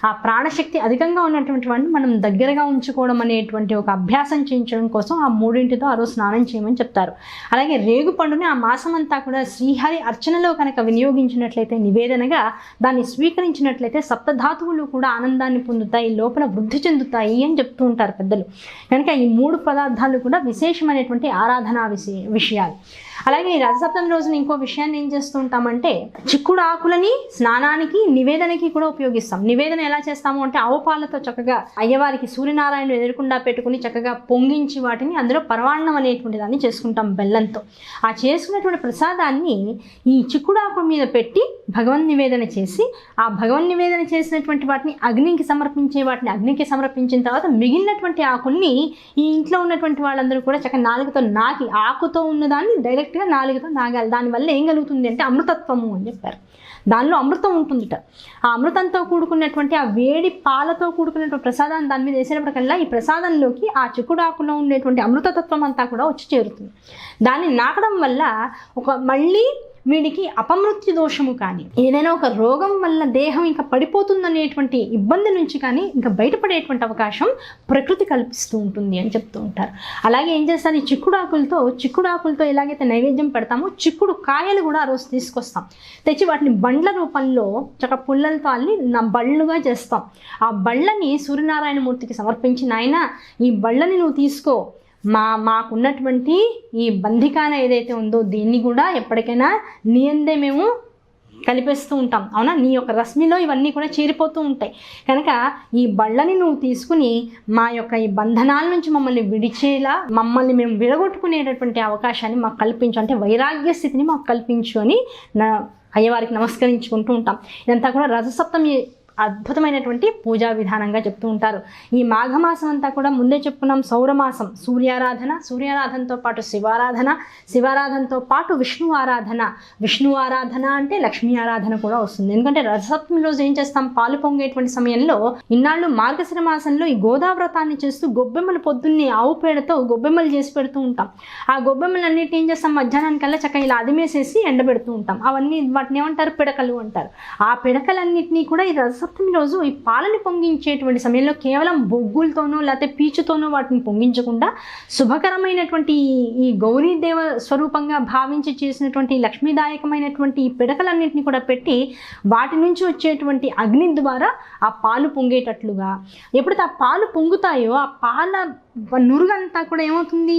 ఆ ప్రాణశక్తి అధికంగా ఉన్నటువంటి వాడిని మనం దగ్గరగా ఉంచుకోవడం అనేటువంటి ఒక అభ్యాసం చేయించడం కోసం ఆ 3తో ఆ రోజు స్నానం చేయమని చెప్తారు. అలాగే రేగు పండుని ఆ మాసం అంతా కూడా శ్రీహరి అర్చనలో కనుక వినియోగించినట్లయితే, నివేదనగా దాన్ని స్వీకరించినట్లయితే సప్తధాతువులు కూడా ఆనందాన్ని పొందుతాయి, లోపల వృద్ధి చెందుతాయి అని చెప్తూ ఉంటారు పెద్దలు. కనుక ఈ 3 పదార్థాలు కూడా విశేషమైనటువంటి ఆరాధనా విషయాలు. అలాగే ఈ రథసప్తమి రోజున ఇంకో విషయాన్ని ఏం చేస్తూ ఉంటామంటే చిక్కుడు ఆకులని స్నానానికి, నివేదనకి కూడా ఉపయోగిస్తాం. నివేదన ఎలా చేస్తాము అంటే ఆవు పాలతో చక్కగా అయ్యవారికి సూర్యనారాయణ ఎదురుకుండా పెట్టుకుని చక్కగా పొంగించి వాటిని అందులో పరవాన్నం అనేటువంటి దాన్ని చేసుకుంటాం బెల్లంతో. ఆ చేసుకున్నటువంటి ప్రసాదాన్ని ఈ చిక్కుడు ఆకు మీద పెట్టి భగవన్ నివేదన చేసి, ఆ భగవన్ నివేదన చేసినటువంటి వాటిని అగ్నికి సమర్పించిన తర్వాత మిగిలినటువంటి ఆకుల్ని ఈ ఇంట్లో ఉన్నటువంటి వాళ్ళందరూ కూడా చక్కగా నాలుగుతో నాకి, ఆకుతో ఉన్నదాన్ని డైరెక్ట్గా నాలుగుతో నాగాలి. దానివల్ల ఏం కలుగుతుంది అంటే అమృతత్వము అని చెప్పారు. దానిలో అమృతం ఉంటుందిట. ఆ అమృతంతో కూడుకున్నటువంటి ఆ వేడి పాలతో కూడుకున్నటువంటి ప్రసాదాన్ని దాని మీద వేసేటప్పటికల్లా ఈ ప్రసాదంలోకి ఆ చిక్కుడాకులో ఉండేటువంటి అమృతతత్వం అంతా కూడా వచ్చి చేరుతుంది. దాన్ని నాకడం వల్ల మళ్ళీ వీడికి అపమృత్యు దోషము కానీ ఏదైనా ఒక రోగం వల్ల దేహం ఇంకా పడిపోతుందనేటువంటి ఇబ్బంది నుంచి కానీ ఇంకా బయటపడేటువంటి అవకాశం ప్రకృతి కల్పిస్తూ ఉంటుంది అని చెప్తూ ఉంటారు. అలాగే ఏం చేస్తారు, ఈ చిక్కుడాకులతో ఎలాగైతే నైవేద్యం పెడతామో చిక్కుడు కాయలు కూడా ఆ రోజు తీసుకొస్తాం, తెచ్చి వాటిని బండ్ల రూపంలో చక్క పుల్లలతో అల్లి బళ్ళుగా చేస్తాం. ఆ బళ్ళని సూర్యనారాయణమూర్తికి సమర్పించి, నాయన ఈ బళ్ళని నువ్వు తీసుకో, మాకున్నటువంటి ఈ బంధికాన ఏదైతే ఉందో దీన్ని కూడా ఎప్పటికైనా నీ అందే మేము కలిపేస్తూ ఉంటాం, అవునా, నీ యొక్క రశ్మిలో ఇవన్నీ కూడా చేరిపోతూ ఉంటాయి కనుక ఈ బళ్ళని నువ్వు తీసుకుని మా యొక్క ఈ బంధనాల నుంచి మమ్మల్ని విడిచేలా, మమ్మల్ని మేము విడగొట్టుకునేటటువంటి అవకాశాన్ని మాకు కల్పించు, అంటే వైరాగ్య స్థితిని మాకు కల్పించు అని అయ్యవారికి నమస్కరించుకుంటూ ఉంటాం. ఇదంతా కూడా రథసప్తమి అద్భుతమైనటువంటి పూజా విధానంగా చెప్తూ ఉంటారు. ఈ మాఘమాసం అంతా కూడా ముందే చెప్పుకున్నాం, సౌరమాసం, సూర్యారాధనతో పాటు శివారాధనతో పాటు విష్ణు ఆరాధన అంటే లక్ష్మీ ఆరాధన కూడా వస్తుంది. ఎందుకంటే రథసప్తమి రోజు ఏం చేస్తాం, పాలు పొంగేటువంటి సమయంలో ఇన్నాళ్ళు మార్గశిర మాసంలో ఈ గోదావ్రతాన్ని చేస్తూ గొబ్బెమ్మలు పొద్దున్నే ఆవు పేడతో గొబ్బెమ్మలు చేసి పెడుతూ ఉంటాం. ఆ గొబ్బెమ్మలన్నిటిని ఏం చేస్తాం, మధ్యాహ్నానికల్లా చక్కగా ఇలా అదిమేసేసి ఎండబెడుతూ ఉంటాం. వాటిని ఏమంటారు, పిడకలు అంటారు. ఆ పిడకలన్నింటినీ కూడా ఈ రథసప్తమి రోజు ఈ పాలని పొంగించేటువంటి సమయంలో కేవలం బొగ్గులతోనో లేకపోతే పీచుతోనో వాటిని పొంగించకుండా శుభకరమైనటువంటి ఈ గౌరీదేవ స్వరూపంగా భావించి చేసినటువంటి లక్ష్మీదాయకమైనటువంటి ఈ పిడకలన్నింటినీ కూడా పెట్టి వాటి నుంచి వచ్చేటువంటి అగ్ని ద్వారా ఆ పాలు పొంగేటట్లుగా, ఎప్పుడైతే ఆ పాలు పొంగుతాయో ఆ పాల నురుగంతా కూడా ఏమవుతుంది,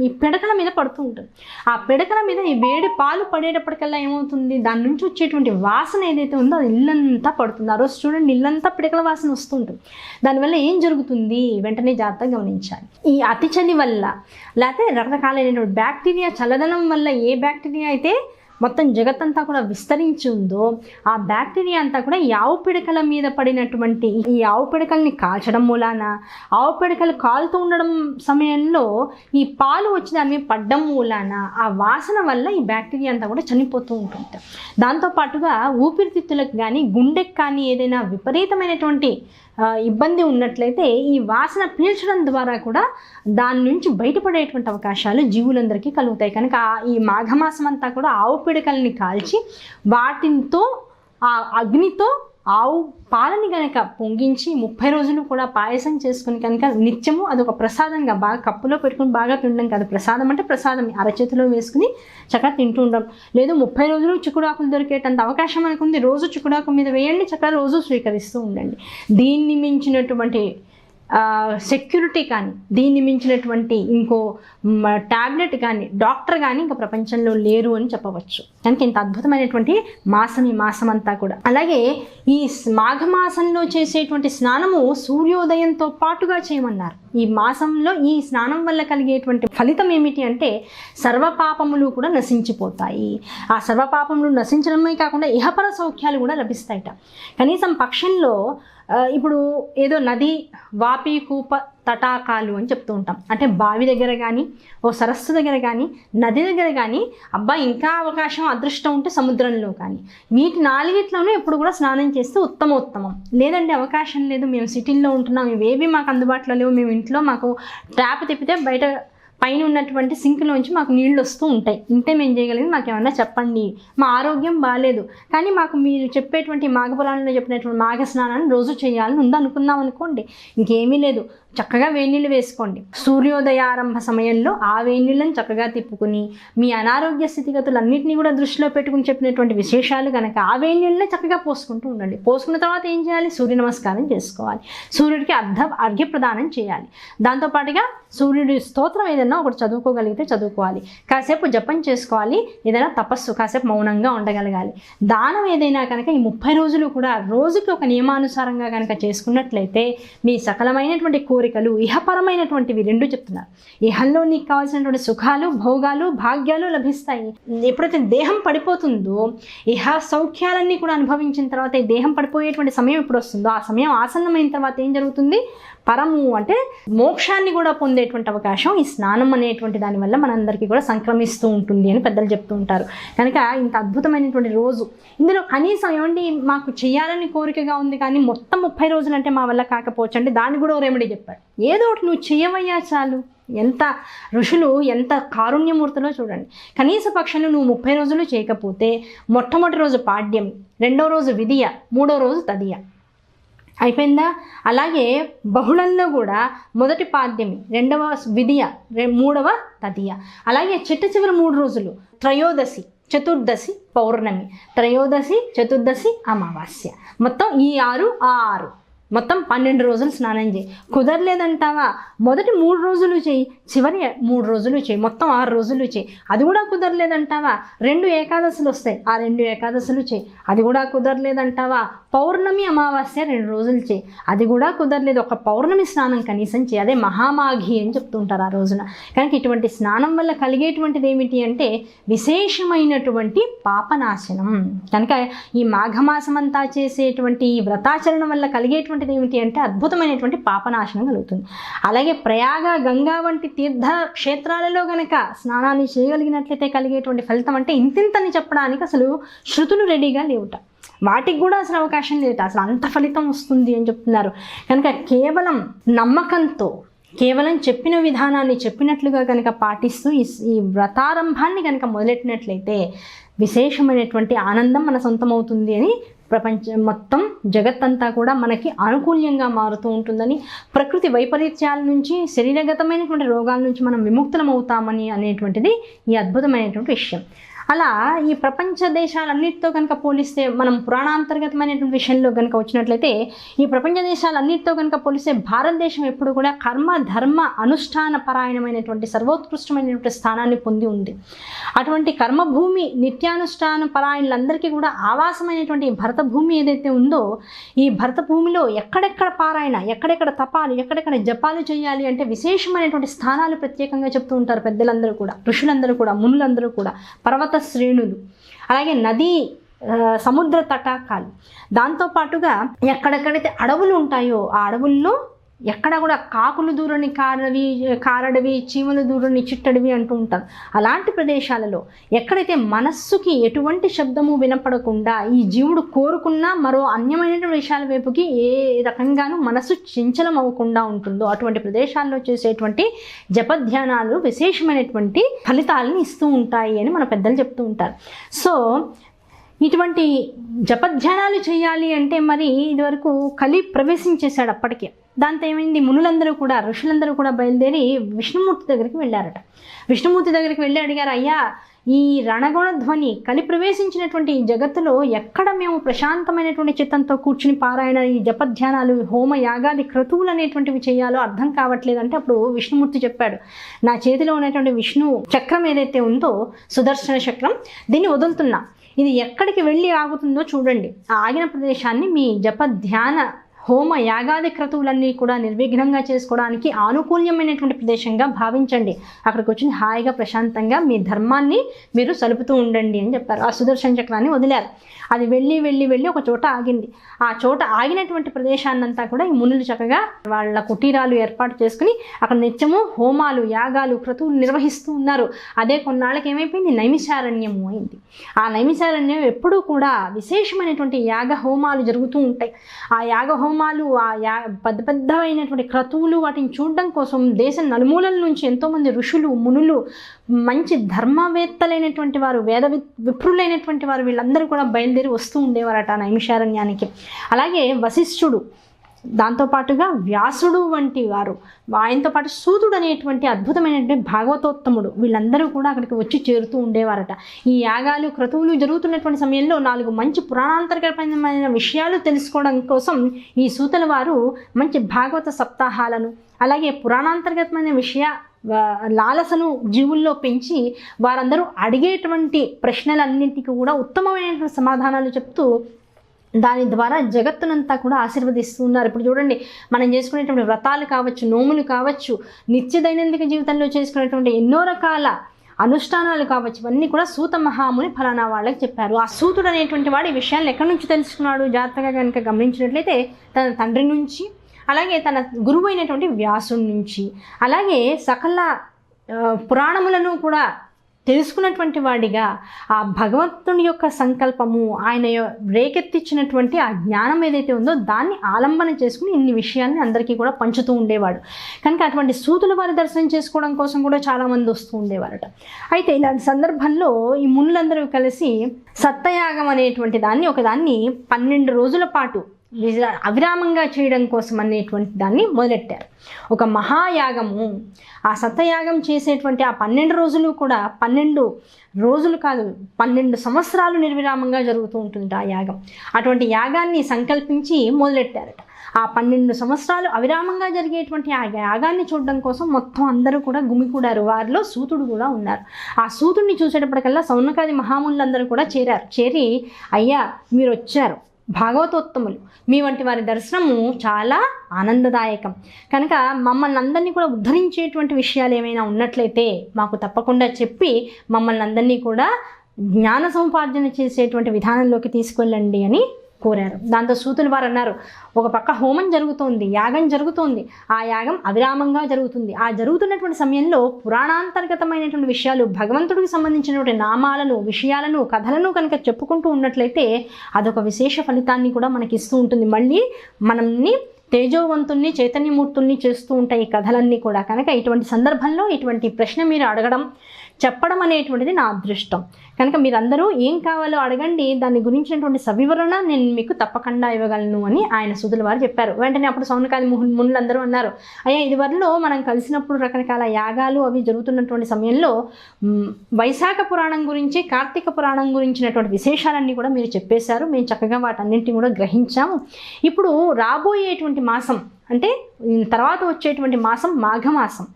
ఈ పిడకల మీద పడుతూ ఉంటుంది. ఆ పిడకల మీద ఈ వేడి పాలు పడేటప్పటికల్లా ఏమవుతుంది, దాని నుంచి వచ్చేటువంటి వాసన ఏదైతే ఉందో అది ఇల్లంతా పడుతుంది. ఆ రోజు చూడండి, ఇల్లంతా పిడకల వాసన వస్తూ ఉంటుంది. దానివల్ల ఏం జరుగుతుంది, వెంటనే జాగ్రత్తగా గమనించాలి. ఈ అతి చలి వల్ల లేకపోతే రకరకాలైనటువంటి బ్యాక్టీరియా, చల్లదనం వల్ల ఏ బ్యాక్టీరియా అయితే మొత్తం జగత్తంతా కూడా విస్తరించి ఉందో ఆ బ్యాక్టీరియా అంతా కూడా ఈ ఆవు పిడకల మీద పడినటువంటి ఈ ఆవు పిడకల్ని కాల్చడం మూలాన, ఆవు పిడకలు కాలుతూ ఉండడం సమయంలో ఈ పాలు వచ్చి దాని మీద పడ్డం మూలాన ఆ వాసన వల్ల ఈ బ్యాక్టీరియా అంతా కూడా చనిపోతూ ఉంటుంది. దాంతోపాటుగా ఊపిరితిత్తులకు కానీ గుండెకి కానీ ఏదైనా విపరీతమైనటువంటి ఇబ్బంది ఉన్నట్లయితే ఈ వాసన పీల్చడం ద్వారా కూడా దాని నుంచి బయటపడేటువంటి అవకాశాలు జీవులందరికీ కలుగుతాయి. కనుక ఈ మాఘమాసం అంతా కూడా ఆవు పిడకల్ని కాల్చి వాటితో ఆ అగ్నితో ఆవు పాలని కనుక పొంగించి 30 రోజులు కూడా పాయసం చేసుకుని కనుక నిత్యము అదొక ప్రసాదంగా బాగా కప్పులో పెట్టుకుని బాగా తినడం కాదు, ప్రసాదం అంటే ప్రసాదం అరచేతిలో వేసుకుని చక్కగా తింటూ ఉండడం. లేదు 30 రోజులు చిక్కుడాకులు దొరికేటంత అవకాశం అనుకుంది, రోజు చిక్కుడాకు మీద వేయండి, చక్కగా రోజు స్వీకరిస్తూ ఉండండి. దీన్ని మించినటువంటి సెక్యూరిటీ కానీ, దీన్ని మించినటువంటి ఇంకో ట్యాబ్లెట్ కానీ, డాక్టర్ కానీ ఇంకా ప్రపంచంలో లేరు అని చెప్పవచ్చు. కనుక ఇంత అద్భుతమైనటువంటి మాసం ఈ మాసం అంతా కూడా. అలాగే ఈ మాఘమాసంలో చేసేటువంటి స్నానము సూర్యోదయంతో పాటుగా చేయమన్నారు. ఈ మాసంలో ఈ స్నానం వల్ల కలిగేటువంటి ఫలితం ఏమిటి అంటే సర్వపాపములు కూడా నశించిపోతాయి. ఆ సర్వపాపములు నశించడమే కాకుండా ఇహపర సౌఖ్యాలు కూడా లభిస్తాయట. కనీసం పక్షంలో ఇప్పుడు ఏదో నది, వాపి, కూప, తటాకాలు అని చెప్తూ ఉంటాం. అంటే బావి దగ్గర కానీ, ఓ సరస్సు దగ్గర కానీ, నది దగ్గర కానీ, అబ్బా ఇంకా అవకాశం అదృష్టం ఉంటే సముద్రంలో కానీ, వీటి 4 ఎప్పుడు కూడా స్నానం చేస్తే ఉత్తమం. లేదండి అవకాశం లేదు, మేము సిటీల్లో ఉంటున్నాం, ఇవేవి మాకు అందుబాటులో లేవు, మేము ఇంట్లో మాకు ట్యాప్ తిప్పితే బయట పైన ఉన్నటువంటి సింక్లోంచి మాకు నీళ్ళు వస్తూ ఉంటాయి, ఇంతే మేము చేయగలిగింది మాకు ఏమన్నా చెప్పండి, మా ఆరోగ్యం బాగాలేదు కానీ మాకు మీరు చెప్పేటువంటి మాఘపురాణంలో చెప్పినటువంటి మాఘ స్నానాన్ని రోజు చేయాలని ఉందనుకుందాం అనుకోండి, ఇంకేమీ లేదు, చక్కగా వేడినీళ్ళు వేసుకోండి. సూర్యోదయారంభ సమయంలో ఆ వేడినీళ్ళని చక్కగా తిప్పుకుని మీ అనారోగ్య స్థితిగతులన్నింటినీ కూడా దృష్టిలో పెట్టుకుని చెప్పినటువంటి విశేషాలు కనుక ఆ వేడినీళ్ళని చక్కగా పోసుకుంటూ ఉండండి. పోసుకున్న తర్వాత ఏం చేయాలి, సూర్య నమస్కారం చేసుకోవాలి, సూర్యుడికి అర్ఘ్య ప్రదానం చేయాలి. దాంతోపాటుగా సూర్యుడి స్తోత్రం ఏదైనా ఒకటి చదువుకోగలిగితే చదువుకోవాలి, కాసేపు జపం చేసుకోవాలి, ఏదైనా తపస్సు కాసేపు మౌనంగా ఉండగలగాలి. దానం ఏదైనా కనుక ఈ 30 రోజులు కూడా రోజుకి ఒక నియమానుసారంగా కనుక చేసుకున్నట్లయితే మీ సకలమైనటువంటి కోరికలు ఇహపరమైనటువంటివి 2 చెప్తున్నారు. ఇహంలో నీకు కావాల్సినటువంటి సుఖాలు, భోగాలు, భాగ్యాలు లభిస్తాయి. ఎప్పుడైతే దేహం పడిపోతుందో ఇహ సౌఖ్యాలన్నీ కూడా అనుభవించిన తర్వాత ఈ దేహం పడిపోయేటువంటి సమయం ఎప్పుడు వస్తుందో ఆ సమయం ఆసన్నమైన తర్వాత ఏం జరుగుతుంది, పరము అంటే మోక్షాన్ని కూడా పొందేటువంటి అవకాశం ఈ స్నానం అనేటువంటి దానివల్ల మనందరికీ కూడా సంక్రమిస్తూ ఉంటుంది అని పెద్దలు చెప్తూ ఉంటారు. కనుక ఇంత అద్భుతమైనటువంటి రోజు ఇందులో కనీసం ఏమండి మాకు చేయాలని కోరికగా ఉంది కానీ మొత్తం 30 రోజులు అంటే మా వల్ల కాకపోవచ్చు అంటే దానికి కూడా రెమెడీ చెప్పారు. చెప్పాడు. ఏదో ఒకటి నువ్వు చెయ్యవయ్యా చాలు. ఎంత ఋషులు ఎంత కారుణ్యమూర్తిలో చూడండి. కనీస పక్షంలో నువ్వు 30 రోజులు చేయకపోతే మొట్టమొదటి రోజు పాడ్యం, రెండో రోజు విధియ, మూడో రోజు తదియ, అయిపోయిందా? అలాగే బహుళంలో కూడా మొదటి పాడ్యమి, రెండవ విధియ, మూడవ తదియ. అలాగే చివరి 3 రోజులు త్రయోదశి, చతుర్దశి, పౌర్ణమి, త్రయోదశి, చతుర్దశి, అమావాస్య. మొత్తం ఈ 6 మొత్తం 12 రోజులు స్నానం చేయి. కుదరలేదంటావా మొదటి 3 రోజులు చేయి, చివరి 3 రోజులు చేయి, మొత్తం 6 రోజులు చేయి. అది కూడా కుదరలేదంటావా 2 ఏకాదశులు వస్తాయి, ఆ 2 ఏకాదశులు చేయి. అది కూడా కుదరలేదంటావా పౌర్ణమి, అమావాస్య 2 రోజులు చేయి. అది కూడా కుదరలేదు, ఒక పౌర్ణమి స్నానం కనీసం చేయి. అదే మహామాఘి అని చెప్తుంటారు ఆ రోజున. కనుక ఇటువంటి స్నానం వల్ల కలిగేటువంటిది ఏమిటి అంటే విశేషమైనటువంటి పాపనాశనం. కనుక ఈ మాఘమాసం అంతా చేసేటువంటి ఈ వ్రతాచరణ వల్ల కలిగేటువంటి ఏమిటి అంటే అద్భుతమైనటువంటి పాపనాశనం కలుగుతుంది. అలాగే ప్రయాగ, గంగా వంటి తీర్థ క్షేత్రాలలో గనక స్నానాన్ని చేయగలిగినట్లయితే కలిగేటువంటి ఫలితం అంటే ఇంతింతని చెప్పడానికి అసలు శృతులు రెడీగా లేవుట. వాటికి కూడా అసలు అవకాశం లేదు, అసలు అంత ఫలితం వస్తుంది అని చెప్తున్నారు. కనుక కేవలం నమ్మకంతో, కేవలం చెప్పిన విధానాన్ని చెప్పినట్లుగా కనుక పాటిస్తూ ఈ వ్రతారంభాన్ని కనుక మొదలెట్టినట్లయితే విశేషమైనటువంటి ఆనందం మన సొంతమవుతుంది అని ప్రపంచం మొత్తం జగత్తంతా కూడా మనకి అనుకూల్యంగా మారుతూ ఉంటుందని, ప్రకృతి వైపరీత్యాల నుంచి, శరీరగతమైనటువంటి రోగాల నుంచి మనం విముక్తులం అవుతామని అనేటువంటిది ఈ అద్భుతమైనటువంటి విషయం. అలా ఈ ప్రపంచ దేశాలన్నిటితో కనుక పోలిస్తే, మనం పురాణాంతర్గతమైనటువంటి విషయంలో కనుక వచ్చినట్లయితే ఈ ప్రపంచ దేశాలన్నిటితో కనుక పోలిస్తే భారతదేశం ఎప్పుడు కూడా కర్మ, ధర్మ, అనుష్ఠాన పరాయణమైనటువంటి సర్వోత్కృష్టమైనటువంటి స్థానాన్ని పొంది ఉంది. అటువంటి కర్మభూమి, నిత్యానుష్ఠాన పరాయణులందరికీ కూడా ఆవాసమైనటువంటి ఈ భరత భూమి ఏదైతే ఉందో, ఈ భరత భూమిలో ఎక్కడెక్కడ పారాయణ, ఎక్కడెక్కడ తపాలు, ఎక్కడెక్కడ జపాలు చేయాలి అంటే విశేషమైనటువంటి స్థానాలు ప్రత్యేకంగా చెప్తూ ఉంటారు పెద్దలందరూ కూడా, ఋషులందరూ కూడా, మునులందరూ కూడా. పర్వత శ్రేణులు, అలాగే నదీ సముద్ర తటాకాలు, దాంతోపాటుగా ఎక్కడెక్కడైతే అడవులు ఉంటాయో ఆ అడవుల్లో ఎక్కడ కూడా కాకులు దూరని కారడవి, చీమలు దూరని చిట్టడివి అంటూ ఉంటారు. అలాంటి ప్రదేశాలలో ఎక్కడైతే మనస్సుకి ఎటువంటి శబ్దము వినపడకుండా ఈ జీవుడు కోరుకున్న మరో అన్యమైన విషయాల వైపుకి ఏ రకంగానూ మనస్సు చంచలం అవ్వకుండా ఉంటుందో అటువంటి ప్రదేశాల్లో చేసేటువంటి జపధ్యానాలు విశేషమైనటువంటి ఫలితాలను ఇస్తూ ఉంటాయి అని మన పెద్దలు చెప్తూ ఉంటారు. సో ఇటువంటి జపధ్యానాలు చేయాలి అంటే మరి ఇదివరకు కలి ప్రవేశించేశాడు అప్పటికే. దాంతో ఏమైంది, మునులందరూ కూడా, ఋషులందరూ కూడా బయలుదేరి విష్ణుమూర్తి దగ్గరికి వెళ్ళారట. విష్ణుమూర్తి దగ్గరికి వెళ్ళి అడిగారు, అయ్యా ఈ రణగుణ ధ్వని కలి ప్రవేశించినటువంటి ఈ జగత్తులో ఎక్కడ మేము ప్రశాంతమైనటువంటి చిత్తంతో కూర్చుని పారాయణ, ఈ జపధ్యానాలు, హోమ, యాగాది క్రతువులు అనేటువంటివి చేయాలో అర్థం కావట్లేదు. అంటే అప్పుడు విష్ణుమూర్తి చెప్పాడు, నా చేతిలో ఉన్నటువంటి విష్ణు చక్రం ఏదైతే ఉందో, సుదర్శన చక్రం, దీన్ని వదులుతున్నా, ఇది ఎక్కడికి వెళ్ళి ఆగుతుందో చూడండి. ఆ ఆగిన ప్రదేశాన్ని మీ జప, ధ్యాన, హోమ, యాగాది క్రతువులన్నీ కూడా నిర్విఘ్నంగా చేసుకోవడానికి ఆనుకూల్యమైనటువంటి ప్రదేశంగా భావించండి. అక్కడికి వచ్చి హాయిగా ప్రశాంతంగా మీ ధర్మాన్ని మీరు సలుపుతూ ఉండండి అని చెప్పారు. ఆ సుదర్శన చక్రాన్ని వదిలారు. అది వెళ్ళి ఒక చోట ఆగింది. ఆ చోట ఆగినటువంటి ప్రదేశాన్నంతా కూడా ఈ మునులు చక్కగా వాళ్ళ కుటీరాలు ఏర్పాటు చేసుకుని అక్కడ నిత్యము హోమాలు, యాగాలు, క్రతువులు నిర్వహిస్తూ ఉన్నారు. అదే కొన్నాళ్ళకి ఏమైపోయింది, నైమిషారణ్యము అయింది. ఆ నైమిషారణ్యం ఎప్పుడూ కూడా విశేషమైనటువంటి యాగ హోమాలు జరుగుతూ ఉంటాయి. ఆ యాగ హోమాలు, పెద్దవైనటువంటి క్రతువులు, వాటిని చూడడం కోసం దేశం నలుమూలల నుంచి ఎంతోమంది ఋషులు, మునులు, మంచి ధర్మవేత్తలైనటువంటి వారు, వేద విప్రులైనటువంటి వారు వీళ్ళందరూ కూడా బయలుదేరి వస్తూ ఉండేవారట నైమిషారణ్యానికి. అలాగే వశిష్ఠుడు, దాంతోపాటుగా వ్యాసుడు వంటి వారు, ఆయనతో పాటు సూతుడు అనేటువంటి అద్భుతమైనటువంటి భాగవతోత్తముడు, వీళ్ళందరూ కూడా అక్కడికి వచ్చి చేరుతూ ఉండేవారట. ఈ యాగాలు, క్రతువులు జరుగుతున్నటువంటి సమయంలో 4 మంచి పురాణాంతర్గతమైన విషయాలు తెలుసుకోవడం కోసం ఈ సూతుల వారు మంచి భాగవత సప్తాహాలను, అలాగే పురాణాంతర్గతమైన లాలసను జీవుల్లో పెంచి వారందరూ అడిగేటువంటి ప్రశ్నలన్నింటికి కూడా ఉత్తమమైనటువంటి సమాధానాలు చెప్తూ దాని ద్వారా జగత్తునంతా కూడా ఆశీర్వదిస్తున్నారు. ఇప్పుడు చూడండి, మనం చేసుకునేటువంటి వ్రతాలు కావచ్చు, నోములు కావచ్చు, నిత్య దైనందిక జీవితంలో చేసుకునేటువంటి ఎన్నో రకాల అనుష్ఠానాలు కావచ్చు, ఇవన్నీ కూడా సూత మహాముని ఫలానా వాళ్ళకి చెప్పారు. ఆ సూతుడు అనేటువంటి వాడు ఈ విషయాలను ఎక్కడి నుంచి తెలుసుకున్నాడు జాగ్రత్తగా కనుక గమనించినట్లయితే తన తండ్రి నుంచి, అలాగే తన గురువు అయినటువంటి వ్యాసుడి నుంచి, అలాగే సకల పురాణములను కూడా తెలుసుకున్నటువంటి వాడిగా ఆ భగవంతుని యొక్క సంకల్పము, ఆయన రేకెత్తించినటువంటి ఆ జ్ఞానం ఏదైతే ఉందో దాన్ని ఆలంబన చేసుకుని ఇన్ని విషయాల్ని అందరికీ కూడా పంచుతూ ఉండేవాడు. కనుక అటువంటి సూతుల వారి దర్శనం చేసుకోవడం కోసం కూడా చాలామంది వస్తూ ఉండేవారట. అయితే ఇలాంటి సందర్భంలో ఈ మునులందరూ కలిసి సత్యయాగం అనేటువంటి దాన్ని 12 రోజుల పాటు అవిరామంగా చేయడం కోసం అనేటువంటి దాన్ని మొదలెట్టారు. ఒక మహాయాగము, ఆ సత్యయాగం చేసేటువంటి ఆ 12 రోజులు కూడా 12 రోజులు కాదు, 12 సంవత్సరాలు నిర్విరామంగా జరుగుతూ ఉంటుంది ఆ యాగం. అటువంటి యాగాన్ని సంకల్పించి మొదలెట్టారట. ఆ 12 సంవత్సరాలు అవిరామంగా జరిగేటువంటి ఆ యాగాన్ని చూడడం కోసం మొత్తం అందరూ కూడా గుమికూడారు. వారిలో సూతుడు కూడా ఉన్నారు. ఆ సూతుడిని చూసేటప్పటికల్లా సౌనకాది మహామునులందరూ కూడా చేరి, అయ్యా మీరు వచ్చారు, భాగవతోత్తములు, మీ వంటి వారి దర్శనము చాలా ఆనందదాయకం. కనుక మమ్మల్ని అందరినీ కూడా ఉద్ధరించేటువంటి విషయాలు ఏమైనా ఉన్నట్లయితే మాకు తప్పకుండా చెప్పి మమ్మల్ని అందరినీ కూడా జ్ఞాన సముపార్జన చేసేటువంటి విధానంలోకి తీసుకెళ్ళండి అని కోరారు. దాంతో సూతులు వారు అన్నారు, ఒక పక్క హోమం జరుగుతోంది, యాగం జరుగుతోంది, ఆ యాగం అవిరామంగా జరుగుతుంది. ఆ జరుగుతున్నటువంటి సమయంలో పురాణాంతర్గతమైనటువంటి విషయాలు, భగవంతుడికి సంబంధించినటువంటి నామాలను, విషయాలను, కథలను కనుక చెప్పుకుంటూ ఉన్నట్లయితే అదొక విశేష ఫలితాన్ని కూడా మనకి ఇస్తూ ఉంటుంది. మళ్ళీ మనల్ని తేజోవంతుల్ని, చైతన్యమూర్తుల్ని చేస్తూ ఉంటాయి ఈ కథలన్నీ కూడా. కనుక ఇటువంటి సందర్భంలో ఇటువంటి ప్రశ్న మీరు అడగడం, చెప్పడం అనేటువంటిది నా అదృష్టం. కనుక మీరందరూ ఏం కావాలో అడగండి, దాని గురించినటువంటి సవివరణ నేను మీకు తప్పకుండా ఇవ్వగలను అని ఆయన సూతుల వారు చెప్పారు. వెంటనే అప్పుడు సౌనకాది మునులందరూ అన్నారు, అయ్యా ఇదివరలో మనం కలిసినప్పుడు రకరకాల యాగాలు అవి జరుగుతున్నటువంటి సమయంలో వైశాఖ పురాణం గురించి, కార్తీక పురాణం గురించినటువంటి విశేషాలన్నీ కూడా మీరు చెప్పేశారు, మేము చక్కగా వాటన్నింటినీ కూడా గ్రహించాము. ఇప్పుడు రాబోయేటువంటి మాసం అంటే తర్వాత వచ్చేటువంటి మాసం మాఘమాసం.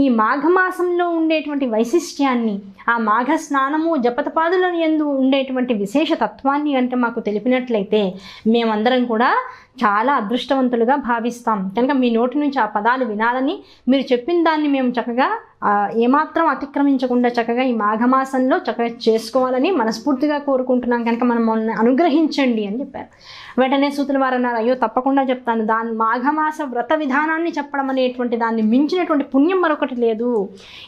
ఈ మాఘమాసంలో ఉండేటువంటి వైశిష్ట్యాన్ని, ఆ మాఘ స్నానము జపతపాదుల యందు ఉండేటువంటి విశేష తత్వాన్ని అంటే మాకు తెలిపినట్లయితే మేమందరం కూడా చాలా అదృష్టవంతులుగా భావిస్తాం. కనుక మీ నోటి నుంచి ఆ పదాలు వినాలని, మీరు చెప్పిన దాన్ని మేము చక్కగా ఏమాత్రం అతిక్రమించకుండా చక్కగా ఈ మాఘమాసంలో చక్కగా చేసుకోవాలని మనస్ఫూర్తిగా కోరుకుంటున్నాం. కనుక మమ్మల్ని అనుగ్రహించండి అని చెప్పారు. వెంటనే సూతుల వారు అన్నారు, అయ్యో తప్పకుండా చెప్తాను. దాని మాఘమాస వ్రత విధానాన్ని చెప్పడం అనేటువంటి దాన్ని మించినటువంటి పుణ్యం మరొకటి లేదు.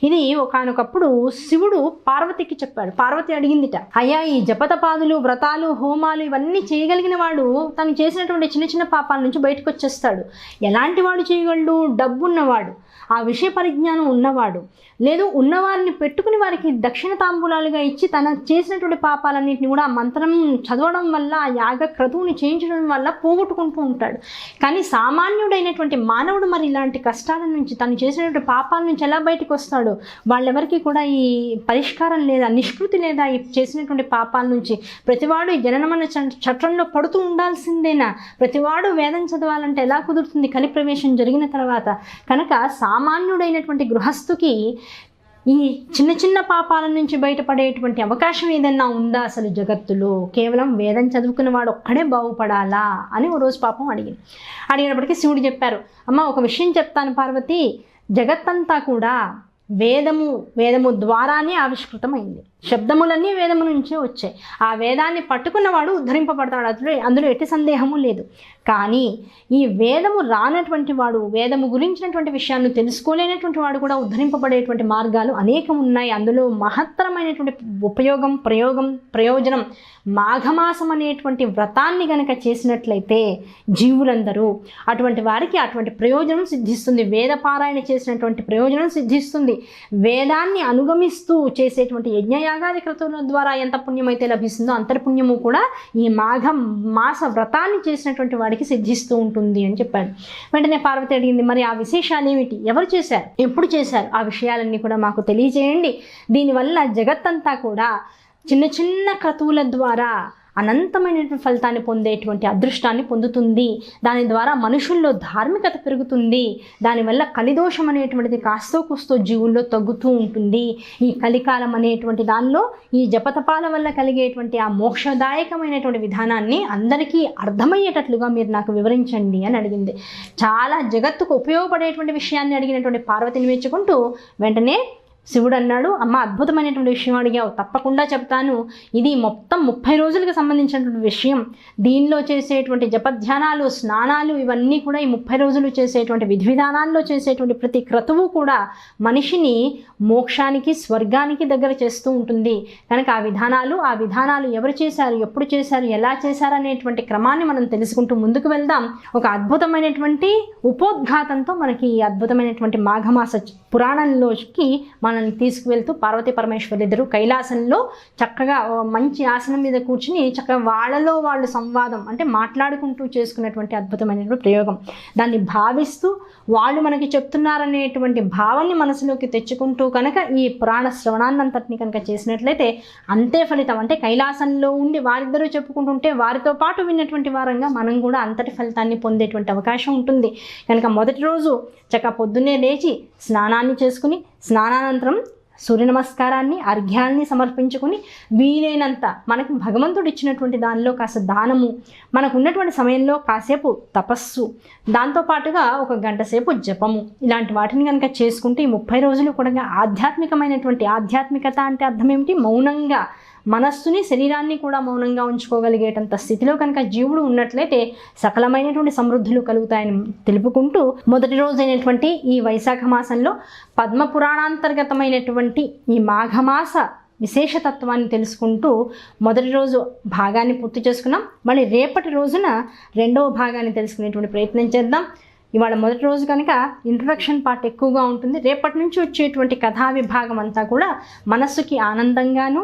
ఇది ఒకానొకప్పుడు శివుడు పార్వతికి చెప్పాడు. పార్వతి అడిగిందిట, అయ్యా ఈ జపతపాదులు, వ్రతాలు, హోమాలు ఇవన్నీ చేయగలిగిన వాడు తను చేసినటువంటి చిన్న చిన్న పాపాల నుంచి బయటకు వచ్చేస్తాడు. ఎలాంటి వాడు చేయగలడు? డబ్బున్నవాడు, ఆ విషయ పరిజ్ఞానం ఉన్నవాడు, లేదు ఉన్నవారిని పెట్టుకుని వారికి దక్షిణ తాంబూలాలుగా ఇచ్చి తన చేసినటువంటి పాపాలన్నింటినీ కూడా ఆ మంత్రం చదవడం వల్ల, ఆ యాగ క్రతువుని చేయించడం వల్ల పోగొట్టుకుంటూ ఉంటాడు. కానీ సామాన్యుడైనటువంటి మానవుడు మరి ఇలాంటి కష్టాల నుంచి, తను చేసినటువంటి పాపాల నుంచి ఎలా బయటకు వస్తాడు? వాళ్ళెవరికి కూడా ఈ పరిష్కారం లేదా, నిష్కృతి లేదా ఈ చేసినటువంటి పాపాల నుంచి. ప్రతివాడు ఈ జననమన చట్రంలో పడుతూ ఉండాల్సిందేనా? ప్రతివాడు వేదం చదవాలంటే ఎలా కుదురుతుంది కలి ప్రవేశం జరిగిన తర్వాత? కనుక సామాన్యుడైనటువంటి గృహస్థుకి ఈ చిన్న చిన్న పాపాల నుంచి బయటపడేటువంటి అవకాశం ఏదన్నా ఉందా అసలు జగత్తులో? కేవలం వేదం చదువుకున్న వాడు ఒక్కడే బాగుపడాలా అని ఓ రోజు పాపం అడిగినప్పటికీ శివుడు చెప్పారు, అమ్మ ఒక విషయం చెప్తాను పార్వతి, జగత్తంతా కూడా వేదము ద్వారానే ఆవిష్కృతమైంది. శబ్దములన్నీ వేదము నుంచే వచ్చాయి. ఆ వేదాన్ని పట్టుకున్నవాడు ఉద్ధరింపబడతాడు, అందులో ఎట్టి సందేహము లేదు. కానీ ఈ వేదము రానటువంటి వాడు, వేదము గురించినటువంటి విషయాన్ని తెలుసుకోలేనటువంటి వాడు కూడా ఉద్ధరింపబడేటువంటి మార్గాలు అనేకం ఉన్నాయి. అందులో మహత్తరమైనటువంటి ప్రయోజనం మాఘమాసం అనేటువంటి వ్రతాన్ని గనక చేసినట్లయితే జీవులందరూ, అటువంటి వారికి అటువంటి ప్రయోజనం సిద్ధిస్తుంది. వేదపారాయణ చేసినటువంటి ప్రయోజనం సిద్ధిస్తుంది. వేదాన్ని అనుగమిస్తూ చేసేటువంటి యజ్ఞయాగాది క్రతువుల ద్వారా ఎంత పుణ్యమైతే లభిస్తుందో అంతటి పుణ్యము కూడా ఈ మాఘ వ్రతాన్ని చేసినటువంటి వాడికి సిద్ధిస్తూ ఉంటుంది అని చెప్పాడు. వెంటనే పార్వతి అడిగింది, మరి ఆ విశేషాలు ఏమిటి? ఎవరు చేశారు? ఎప్పుడు చేశారు? ఆ విషయాలన్నీ కూడా మాకు తెలియజేయండి. దీనివల్ల జగత్తంతా కూడా చిన్న చిన్న క్రతువుల ద్వారా అనంతమైనటువంటి ఫలితాన్ని పొందేటువంటి అదృష్టాన్ని పొందుతుంది. దాని ద్వారా మనుషుల్లో ధార్మికత పెరుగుతుంది. దానివల్ల కలిదోషం అనేటువంటిది కాస్తో కూస్తో జీవుల్లో తగ్గుతూ ఉంటుంది. ఈ కలికాలం అనేటువంటి దానిలో ఈ జపతపాల వల్ల కలిగేటువంటి ఆ మోక్షదాయకమైనటువంటి విధానాన్ని అందరికీ అర్థమయ్యేటట్లుగా మీరు నాకు వివరించండి అని అడిగింది. చాలా జగత్తుకు ఉపయోగపడేటువంటి విషయాన్ని అడిగినటువంటి పార్వతిని మెచ్చుకుంటూ వెంటనే శివుడు అన్నాడు, అమ్మ అద్భుతమైనటువంటి విషయం అడిగావు, తప్పకుండా చెప్తాను. ఇది మొత్తం 30 రోజులకు సంబంధించినటువంటి విషయం. దీనిలో చేసేటువంటి జపధ్యానాలు, స్నానాలు ఇవన్నీ కూడా ఈ 30 రోజులు చేసేటువంటి విధి విధానాల్లో చేసేటువంటి ప్రతి క్రతువు కూడా మనిషిని మోక్షానికి, స్వర్గానికి దగ్గర చేస్తూ ఉంటుంది. కనుక ఆ విధానాలు ఎవరు చేశారు, ఎప్పుడు చేశారు, ఎలా చేశారు అనేటువంటి క్రమాన్ని మనం తెలుసుకుంటూ ముందుకు వెళ్దాం. ఒక అద్భుతమైనటువంటి ఉపోద్ఘాతంతో మనకి ఈ అద్భుతమైనటువంటి మాఘమాస పురాణంలోకి మనల్ని తీసుకువెళ్తూ పార్వతీ పరమేశ్వరులు ఇద్దరు కైలాసంలో చక్కగా మంచి ఆసనం మీద కూర్చుని చక్కగా వాళ్ళలో వాళ్ళు సంవాదం అంటే మాట్లాడుకుంటూ చేసుకున్నటువంటి అద్భుతమైనటువంటి ప్రయోగం. దాన్ని భావిస్తూ వాళ్ళు మనకి చెప్తున్నారనేటువంటి భావాన్ని మనసులోకి తెచ్చుకుంటూ కనుక ఈ పురాణ శ్రవణాన్నంతటిని కనుక చేసినట్లయితే అంతే ఫలితం. అంటే కైలాసంలో ఉండి వారిద్దరూ చెప్పుకుంటుంటే వారితో పాటు విన్నటువంటి వారంగా మనం కూడా అంతటి ఫలితాన్ని పొందేటువంటి అవకాశం ఉంటుంది. కనుక మొదటి రోజు చక్కగా పొద్దున్నే లేచి స్నానాన్ని చేసుకుని, స్నానానంతరం సూర్య నమస్కారాన్ని, అర్ఘ్యాన్ని సమర్పించుకుని వీలైనంత మనకు భగవంతుడు ఇచ్చినటువంటి దానిలో కాస్త దానము, మనకు ఉన్నటువంటి సమయంలో కాసేపు తపస్సు, దాంతోపాటుగా 1 గంట సేపు జపము, ఇలాంటి వాటిని కనుక చేసుకుంటే ఈ 30 రోజులు కూడా ఆధ్యాత్మికత అంటే అర్థం ఏమిటి? మౌనంగా మనస్సుని, శరీరాన్ని కూడా మౌనంగా ఉంచుకోగలిగేటంత స్థితిలో కనుక జీవుడు ఉన్నట్లయితే సకలమైనటువంటి సమృద్ధులు కలుగుతాయని తెలుపుకుంటూ మొదటి రోజైనటువంటి ఈ వైశాఖ మాసంలో పద్మపురాణాంతర్గతమైనటువంటి ఈ మాఘమాస విశేషతత్వాన్ని తెలుసుకుంటూ మొదటి రోజు భాగాన్ని పూర్తి చేసుకున్నాం. మళ్ళీ రేపటి రోజున రెండవ భాగాన్ని తెలుసుకునేటువంటి ప్రయత్నం చేద్దాం. ఇవాళ మొదటి రోజు కనుక ఇంట్రడక్షన్ పార్ట్ ఎక్కువగా ఉంటుంది. రేపటి నుంచి వచ్చేటువంటి కథా విభాగం అంతా కూడా మనస్సుకి ఆనందంగాను,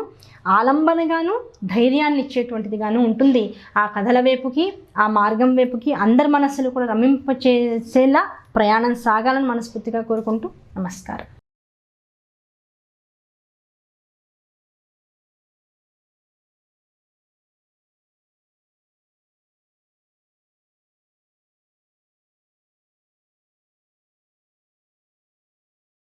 ఆలంబనగాను, ధైర్యాన్ని ఇచ్చేటువంటిదిగాను ఉంటుంది. ఆ కథల వైపుకి, ఆ మార్గం వైపుకి అందరి మనస్సులు కూడా రమింపచేసేలా ప్రయాణం సాగాలని మనస్ఫూర్తిగా కోరుకుంటూ నమస్కారం.